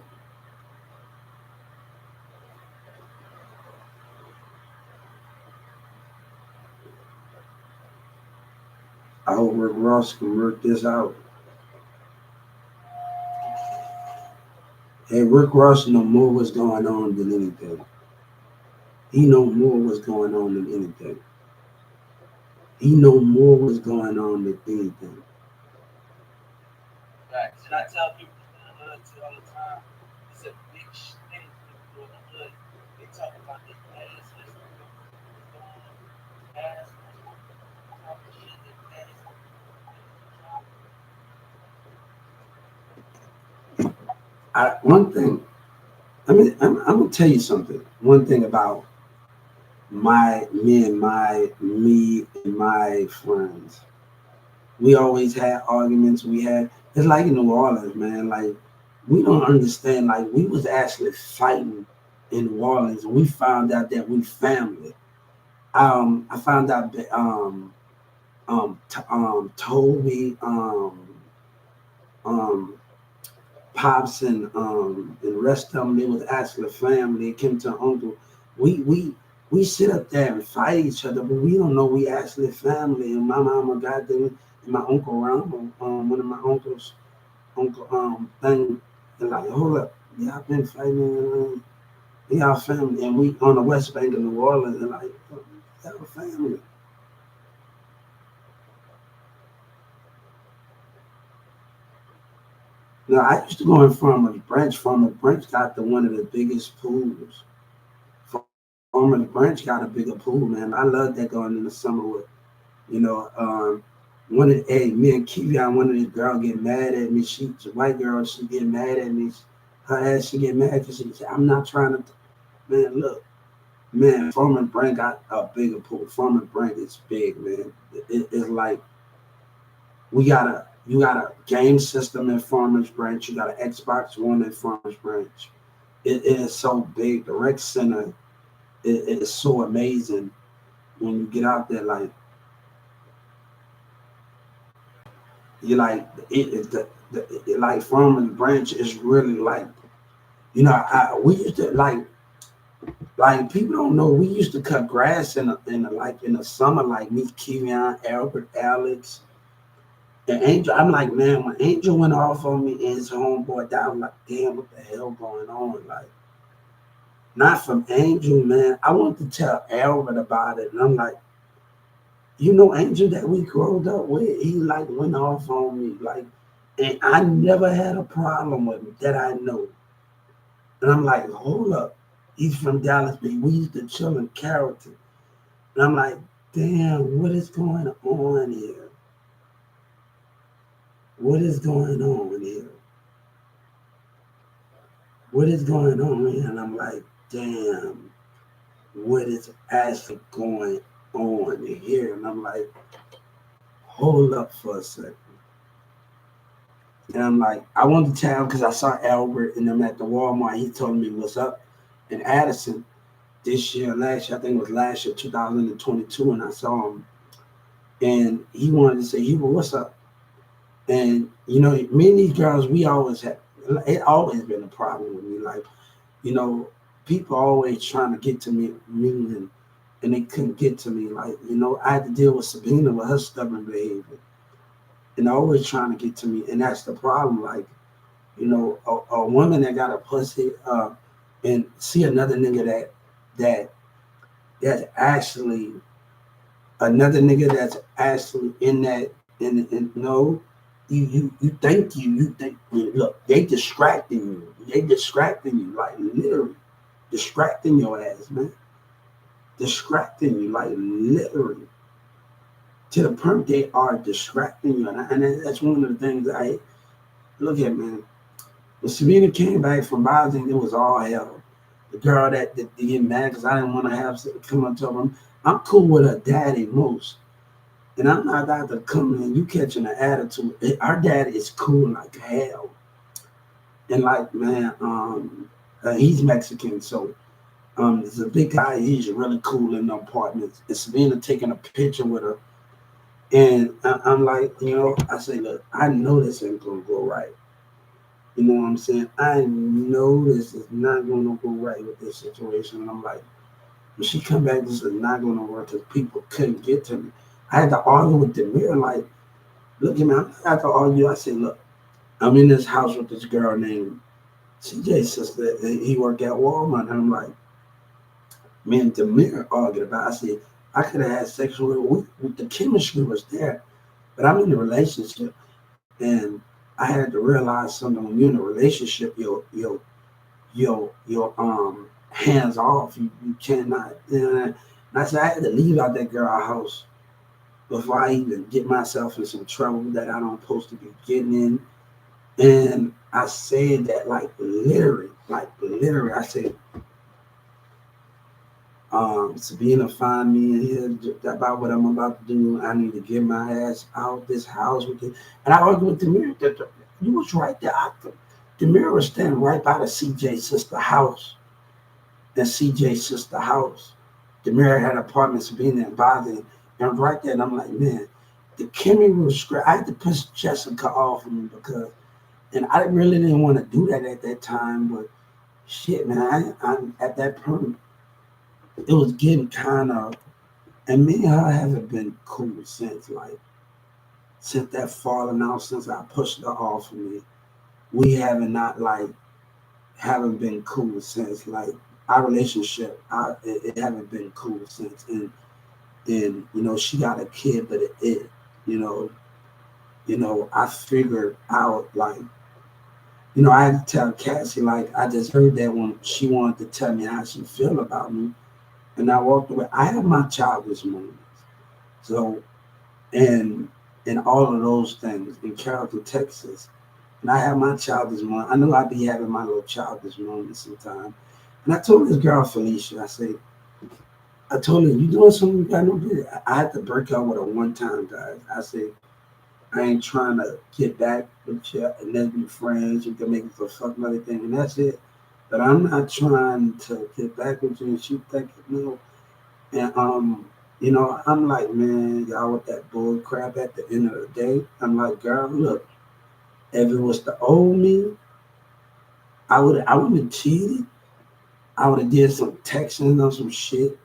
I hope Rick Ross can work this out. Hey, Rick Ross know more what's going on than anything. He know more what's going on than anything. He know more what's going on than anything. Facts. And I tell people in the hood too all the time, it's a big thing for people in the hood. They talk about their past history, what was going on in the past, what type of shit their past One thing, I'm gonna tell you something. One thing about me and my friends. We always had arguments. We had it's like in New Orleans, man. Like we don't understand. Like we was actually fighting in New Orleans, and we found out that we family. I found out that Toby, um, Pops, and the rest of them, they was actually family. It came to uncle. We we we sit up there and fight each other, but we don't know we actually family. And my mama got them, and my uncle Rambo, one of my uncles, uncle thing, and like, hold up, y'all been fighting, y'all family, and we on the West Bank of New Orleans, and like, y'all family. Now I used to go in Farmers Branch. Farmers Branch got the one of the biggest pools. Farmers Branch got a bigger pool, man. I love that going in the summer with, you know, one of hey, me and Kiwi, one of these girl get mad at me. She's a white girl, she get mad at me. Her ass, she get mad because she said, I'm not trying to, man, look, man, Farmers Branch got a bigger pool. Farmers Branch is big, man. It's like, you got a game system in Farmers Branch, you got an Xbox One in Farmers Branch. It is so big. The rec center it is so amazing when you get out there. Like you like like Farmers Branch is really like we used to like people don't know we used to cut grass in the summer like me, Kevion, Albert, Alex, and Angel. I'm like, man, when Angel went off on me and his homeboy died, I'm like, damn, what the hell going on? Like, not from Angel, man. I wanted to tell Albert about it, and I'm like, Angel that we growed up with, he like went off on me, like, and I never had a problem with him that I know. And I'm like, hold up, he's from Dallas, but we used to chill in character. And I'm like, damn, what is going on here? What is going on here? What is going on here? And I'm like, damn, what is actually going on here? And I'm like, hold up for a second. And I'm like, I wanted to tell him because I saw Albert and them at the Walmart. He told me what's up in Addison this year, last year, I think it was last year, 2022, and I saw him. And he wanted to say, Hugo, what's up? And, me and these girls, we always had, it always been a problem with me. Like, you know, people always trying to get to me and they couldn't get to me. Like, I had to deal with Sabina with her stubborn behavior and always trying to get to me. And that's the problem. Like, a woman that got a pussy and see another nigga that that's actually another nigga that's actually in that and no, you think look, they distracting you like literally distracting your ass, man, distracting you like literally to the point they are distracting you, and that's one of the things I look at, man. When Serena came back from boxing, it was all hell. The girl that get mad because I didn't want to have to come up to her. I'm cool with her daddy most. And I'm not about to come in, you catching an attitude. Our daddy is cool like hell. And like, man, he's Mexican, so there's a big guy, he's really cool in the apartments. And Serena taking a picture with her. And I'm like, I say, look, I know this ain't gonna go right. You know what I'm saying? I know this is not going to go right with this situation. And I'm like, when she come back, this is not going to work because people couldn't get to me. I had to argue with Demir. Like, look at me. I had to argue. I said, look, I'm in this house with this girl named CJ sister. He worked at Walmart. And I'm like, Me and Demir argued about. I said I could have had sexual. The chemistry was there, but I'm in a relationship, and I had to realize something. When you're in a relationship, your hands off. You cannot. And I said I had to leave out that girl house before I even get myself in some trouble that I don't supposed to be getting in. And I said that like literally. I said, Sabina find me in here about what I'm about to do. I need to get my ass out this house with it. And I argued with Demir that you was right there. Demir was standing right by the CJ sister house. The CJ sister house. Demir had apartments being in Boston. And right there, and I'm like, man, the Kimmy was great. I had to push Jessica off of me because, and I really didn't want to do that at that time, but shit, man, I'm at that point, it was getting kind of, and me and her haven't been cool since that falling out, since I pushed her off of me. We haven't not like haven't been cool since like our relationship. It haven't been cool since, and she got a kid, but you know I figured out like I had to tell Cassie like I just heard that when she wanted to tell me how she feel about me, and I walked away. I have my childish moments, so and all of those things in Carrollton, Texas. And I have my childish moment. I know I be having my little childish moments sometimes. And I told this girl Felicia, I told her, you doing something you got no business. I had to break up with her one time, guys. I said, I ain't trying to get back with you and then be friends. You can make it for fucking other thing, and that's it. But I'm not trying to get back with you. And she think, and I'm like, man, y'all with that bull crap at the end of the day. I'm like, girl, look, if it was the old me, I would have cheated. I would have did some texting or some shit.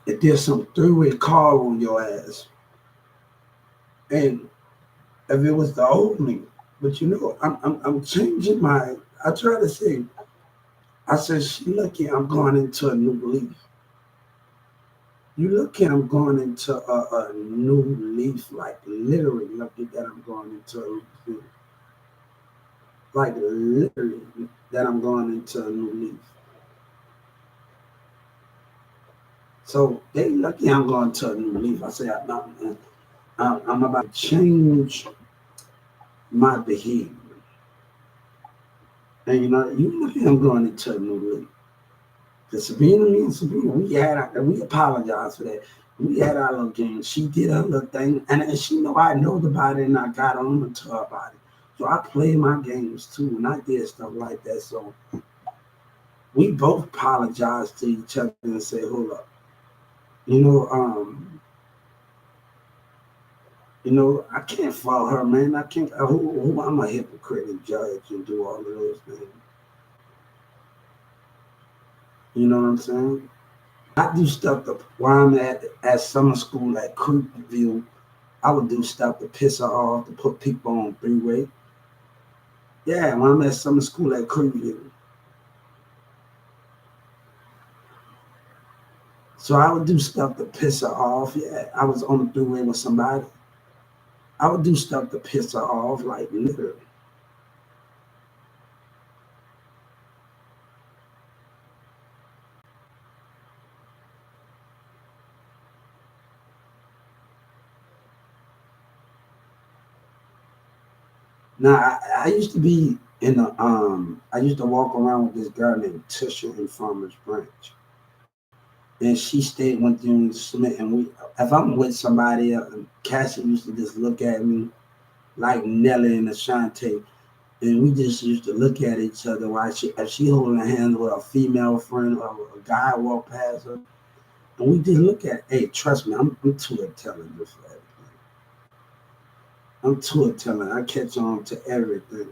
It did some three-way call on your ass. And if it was the old me, but I'm changing my. I try to say. I said, she lucky I'm going into a new leaf. You lucky I'm going into a new leaf, like literally lucky that I'm going into a new leaf. Like literally that I'm going into a new leaf. So they lucky I'm going to a new leaf. I say I'm about to change my behavior. And you lucky I'm going into a new leaf. Because me and Sabina, we apologized for that. We had our little game. She did her little thing, and she know I know about it, and I got on to her about it. So I played my games too, and I did stuff like that. So we both apologized to each other and said, "Hold up, you know, um, I can't fault her, man. I can't. Who I'm a hypocrite and judge and do all of those things. You know what I'm saying? I do stuff while I'm at summer school at Creekview. I would do stuff to piss her off, to put people on three-way. Yeah, when I'm at summer school at Creekview. So I would do stuff to piss her off. Yeah, I was on the three-way with somebody. I would do stuff to piss her off, like literally. Now I used to be I used to walk around with this girl named Tisha in Farmers Branch. And she stayed went through Smith, and if I'm with somebody else, Cassie used to just look at me like Nelly and Ashante, and we just used to look at each other while if she holding her hand with a female friend or a guy walk past her, and we just look at, hey, trust me, I'm too intelligent for everything. I'm too intelligent. I catch on to everything.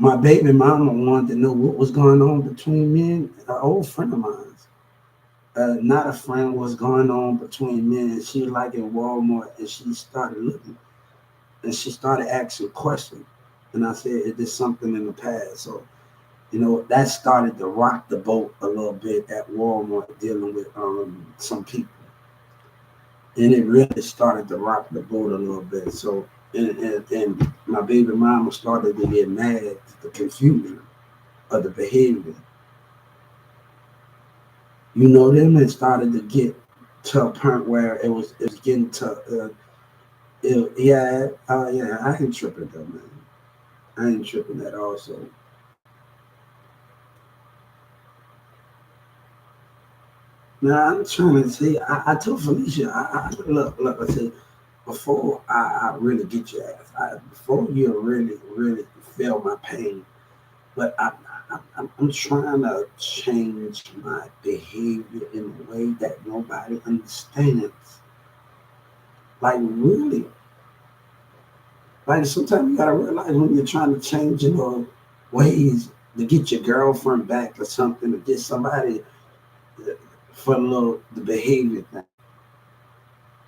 My baby mama wanted to know what was going on between me and an old friend of mine. Not a friend, what's going on between me, and she was like in Walmart, and she started looking and she started asking questions. And I said, it is something in the past. So, that started to rock the boat a little bit at Walmart dealing with some people. And it really started to rock the boat a little bit. So, and my baby mama started to get mad at the confusion of the behavior. Then it started to get to a point where it was getting to yeah, I ain't tripping though, man. I ain't tripping at all. So now I'm trying to see. I told Felicia, look. I said before I really get your ass, before you really feel my pain, but I'm trying to change my behavior in a way that nobody understands. Like really, like sometimes you gotta realize when you're trying to change ways to get your girlfriend back or something, to get somebody for the behavior thing.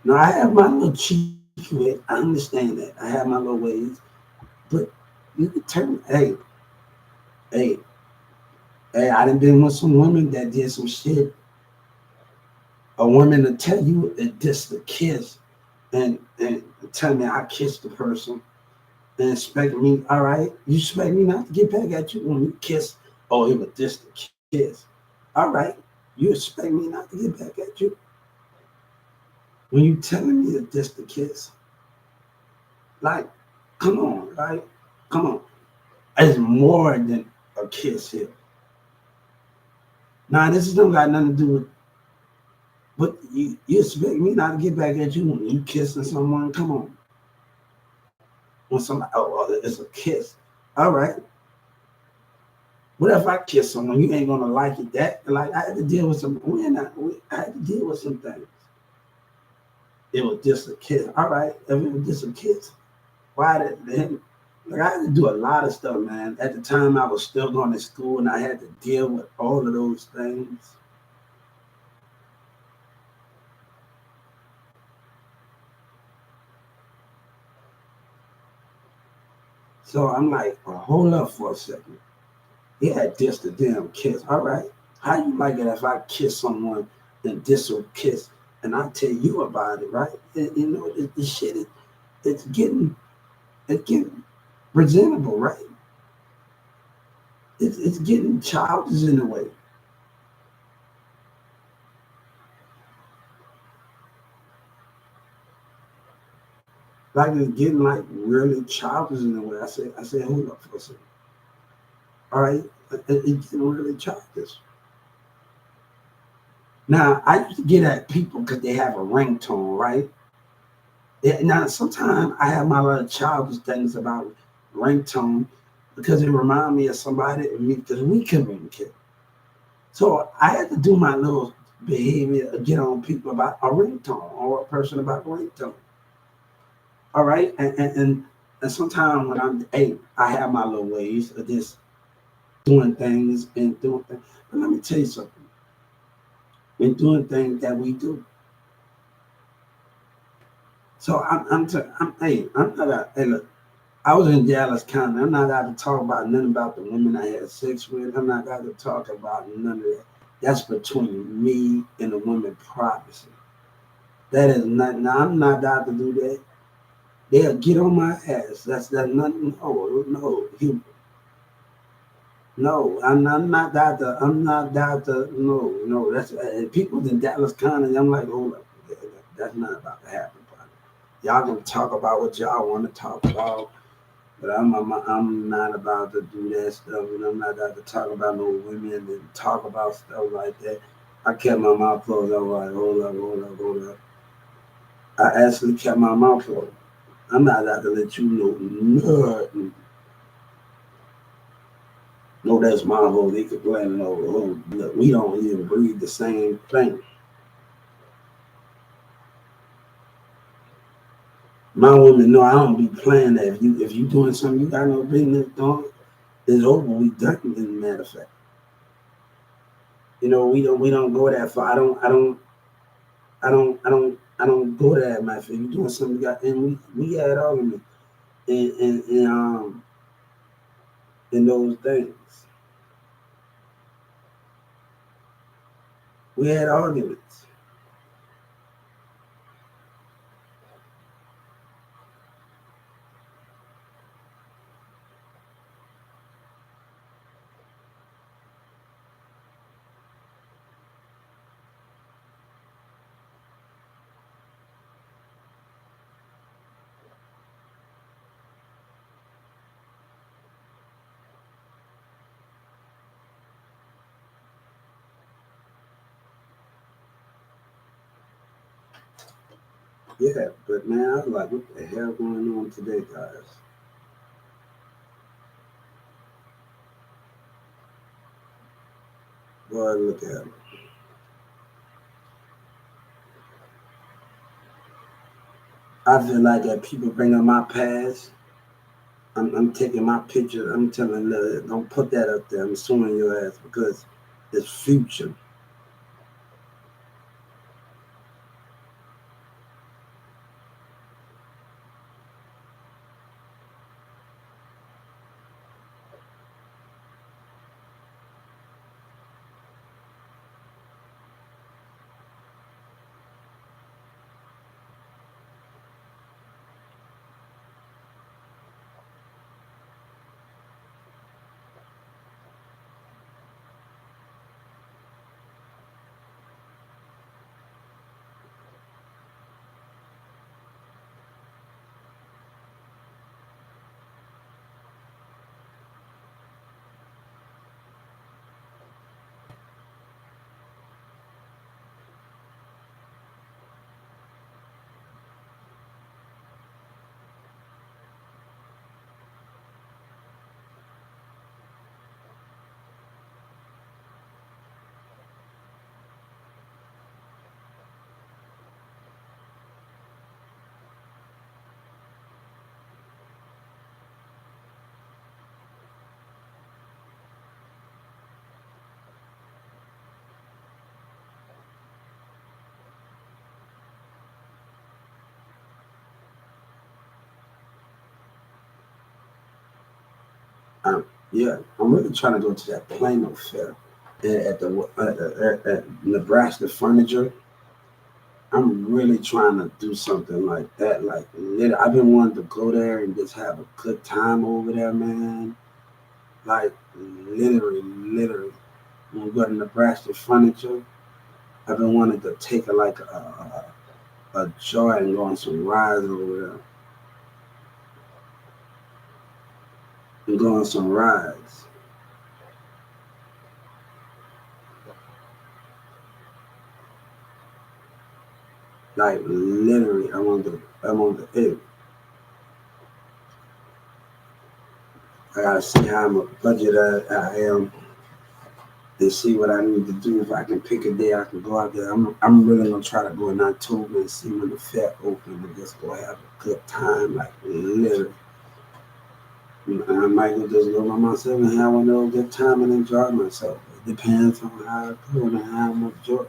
Now I have my little cheeky way. I understand that. I have my little ways, but you can turn. Hey, hey. I done been with some women that did some shit. A woman to tell you it just a kiss, and tell me I kissed the person and expect me. All right, you expect me not to get back at you when you kiss? Oh, it was just a kiss. All right, you expect me not to get back at you when you telling me it's just a kiss? Like, come on, right? Come on. It's more than a kiss here. Now, this don't got nothing to do with, but you expect me not to get back at you when you kissing someone? Come on. When somebody, it's a kiss. All right. What if I kiss someone? You ain't gonna like it. That like I had to deal with I had to deal with some things. It was just a kiss. All right. If it was just a kiss, why did then? Like I had to do a lot of stuff, man. At the time, I was still going to school, and I had to deal with all of those things. So I'm like, well, hold up for a second. He had just a damn kiss. All right. How you like it if I kiss someone and this will kiss and I tell you about it, right? And, the shit it's getting presentable, right? It's getting childish in a way. Like it's getting like really childish in a way. I said, hold up for a second. All right. It's getting really childish. Now I used to get at people because they have a ringtone, right? Now, sometimes I have my little childish things about ringtone because it reminds me of somebody because we communicate. So I had to do my little behavior, get on people about a ringtone or a person about a ringtone. All right. And sometimes when I have my little ways of just doing things and doing things. But let me tell you something. In doing things that we do. So I'm not hey, look, I was in Dallas County. I'm not allowed to talk about nothing about the women I had sex with. I'm not allowed to talk about none of that. That's between me and the woman privacy. That is not. Now I'm not allowed to do that. They'll get on my ass. That's nothing. No, no. I'm not allowed to. No, no. That's people in Dallas County. I'm like, hold up. That's not about to happen. Partner. Y'all can talk about what y'all want to talk about. But I'm not about to do that stuff, and I'm not about to talk about no women and talk about stuff like that. I kept my mouth closed. I was like, hold up. I actually kept my mouth closed. I'm not about to let you know nothing. No, that's my whole. They could blame it over. Oh, look, we don't even breathe the same thing. My woman know I don't be playing that. If you doing something you got no business doing, it's over. We done. As a matter of fact, we don't go that far. I don't go there, my friend. You doing something you got, and we had argument, and in those things. We had arguments. Yeah, but man, I was like, what the hell going on today, guys? Boy, look at it. I feel like that people bring up my past. I'm taking my picture. I'm telling them, don't put that up there. I'm suing your ass because it's future. Yeah, I'm really trying to go to that Plano fair at Nebraska Furniture. I'm really trying to do something like that. Like, I've been wanting to go there and just have a good time over there, man. Like, literally. When we go to Nebraska Furniture, I've been wanting to take a joy and go on some rides over there and go on some rides. Like, literally, I want to, hey, I gotta see how much budget I am and see what I need to do. If I can pick a day, I can go out there. I'm really gonna try to go in October and see when the fair open and just go have a good time. Like, literally, I might just go by myself and have one of those good time and enjoy myself. It depends on how I go and how much joy.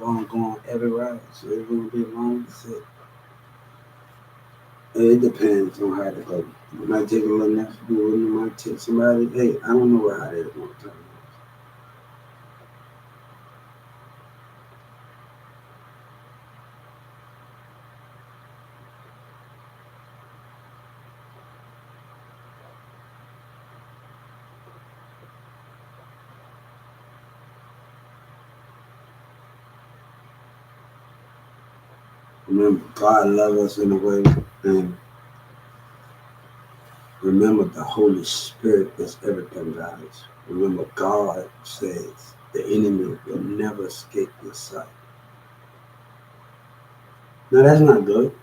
I'm going every ride, so it's gonna be long. So it depends on how to go. It might take a little next do it. It might take somebody. Hey, I don't know how they want to. Remember, God loves us in a way, and remember, the Holy Spirit is everything, guys. Remember, God says the enemy will never escape your sight. Now, that's not good,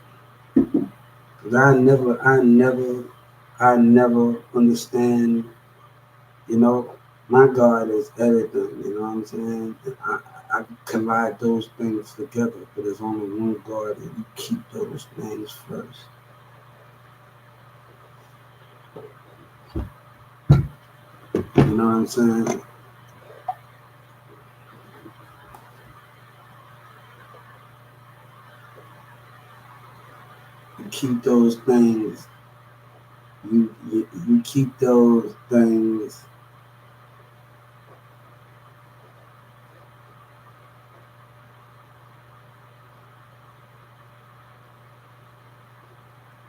because I never understand. You know, my God is everything. You know what I'm saying? I collide those things together, but there's only one God, and you keep those things first. You know what I'm saying? You keep those things. You keep those things.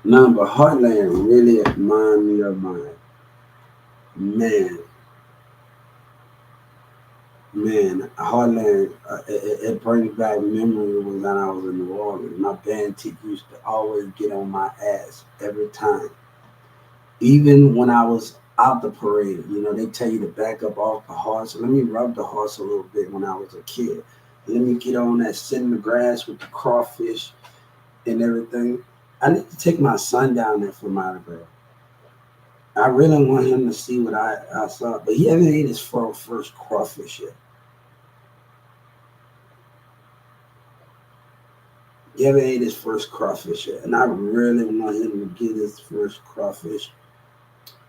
No, but Heartland really remind me of my man. Man, Heartland, it brings back memories when I was in New Orleans. My band teacher used to always get on my ass every time. Even when I was out the parade, they tell you to back up off the horse. Let me rub the horse a little bit when I was a kid. Let me get on that, sit in the grass with the crawfish and everything. I need to take my son down there for my autograph. I really want him to see what I saw, but he hasn't ate his first crawfish yet. He haven't ate his first crawfish yet, and I really want him to get his first crawfish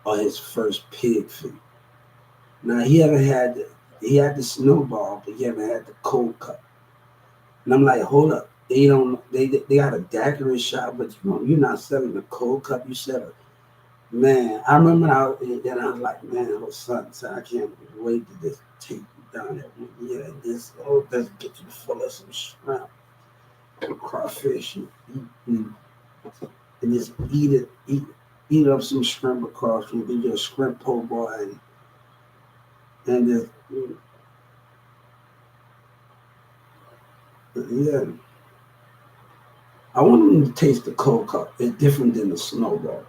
or his first pig feet. Now he had the snowball, but he haven't had the cold cut. And I'm like, hold up, they got a daiquiri shop, but you're not selling the cold cup. You sell it, man. I remember I was like, man, son, I can't wait to just take you down there. Yeah, let's get you full of some shrimp, crawfish, and just eat up some shrimp across and do your shrimp po' boy and just yeah. I want them to taste the cold cup. It's different than the snowball.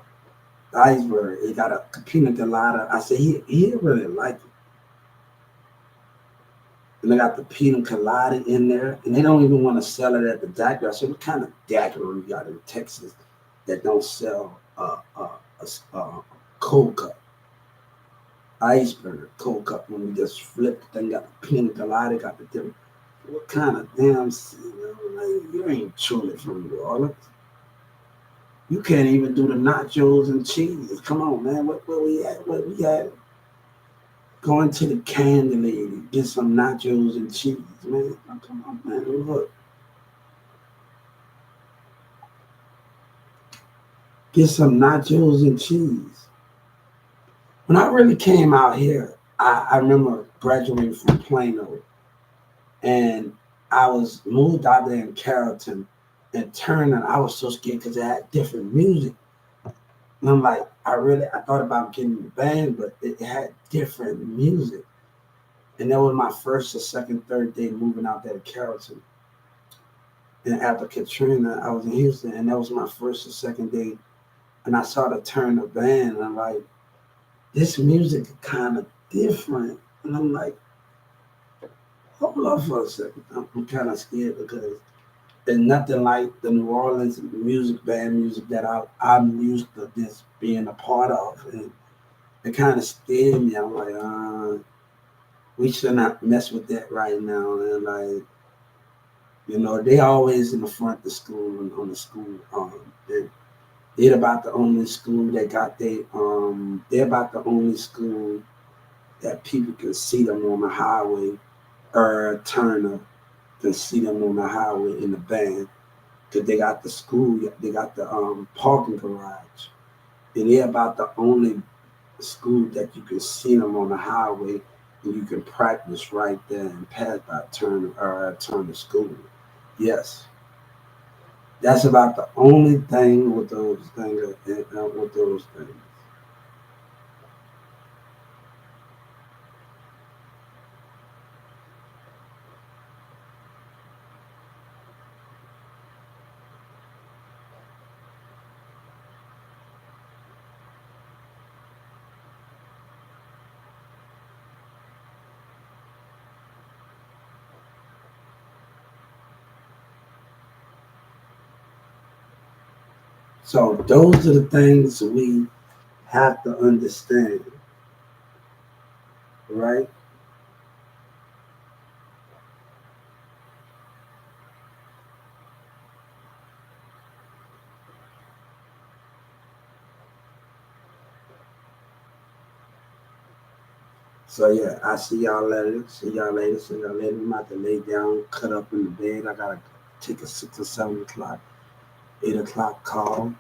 The iceberg, it got a pina colada. I said he really like it. And they got the pina colada in there, and they don't even want to sell it at the daiquiri. I said, what kind of daiquiri we got in Texas that don't sell a cold cup? Iceberg, cold cup. When we just flip the thing, got the pina colada, got the different. What kind of damn? You ain't truly from New Orleans. You can't even do the nachos and cheese. Come on, man. Where we at? Where we at? Going to the candy lady, get some nachos and cheese, man. Oh, come on, man. Look, get some nachos and cheese. When I really came out here, I remember graduating from Plano, and I was moved out there in Carrollton and Turner. I was so scared because it had different music. And I'm like, I thought about getting the band, but it had different music. And that was my first or second, third day moving out there to Carrollton. And after Katrina, I was in Houston, and that was my first or second day. And I saw the Turner band, and I'm like, this music is kind of different. And I'm like, hold on for a second. I'm kind of scared because there's nothing like the New Orleans band music that I'm used to this being a part of. And it kind of scared me. I'm like, we should not mess with that right now. And like, they always in the front of the school and on the school. They're about the only school that got they're about the only school that people can see them on the highway or Turner can see them on the highway in the band. Cause they got the school, they got the parking garage. And they're about the only school that you can see them on the highway and you can practice right there and pass by Turner School. Yes. That's about the only thing with those things. With those things. So those are the things we have to understand, right? So yeah, I see y'all later. See y'all later. See y'all later. I'm about to lay down, cut up in the bed. I gotta take a 6 or 7 o'clock, 8 o'clock call.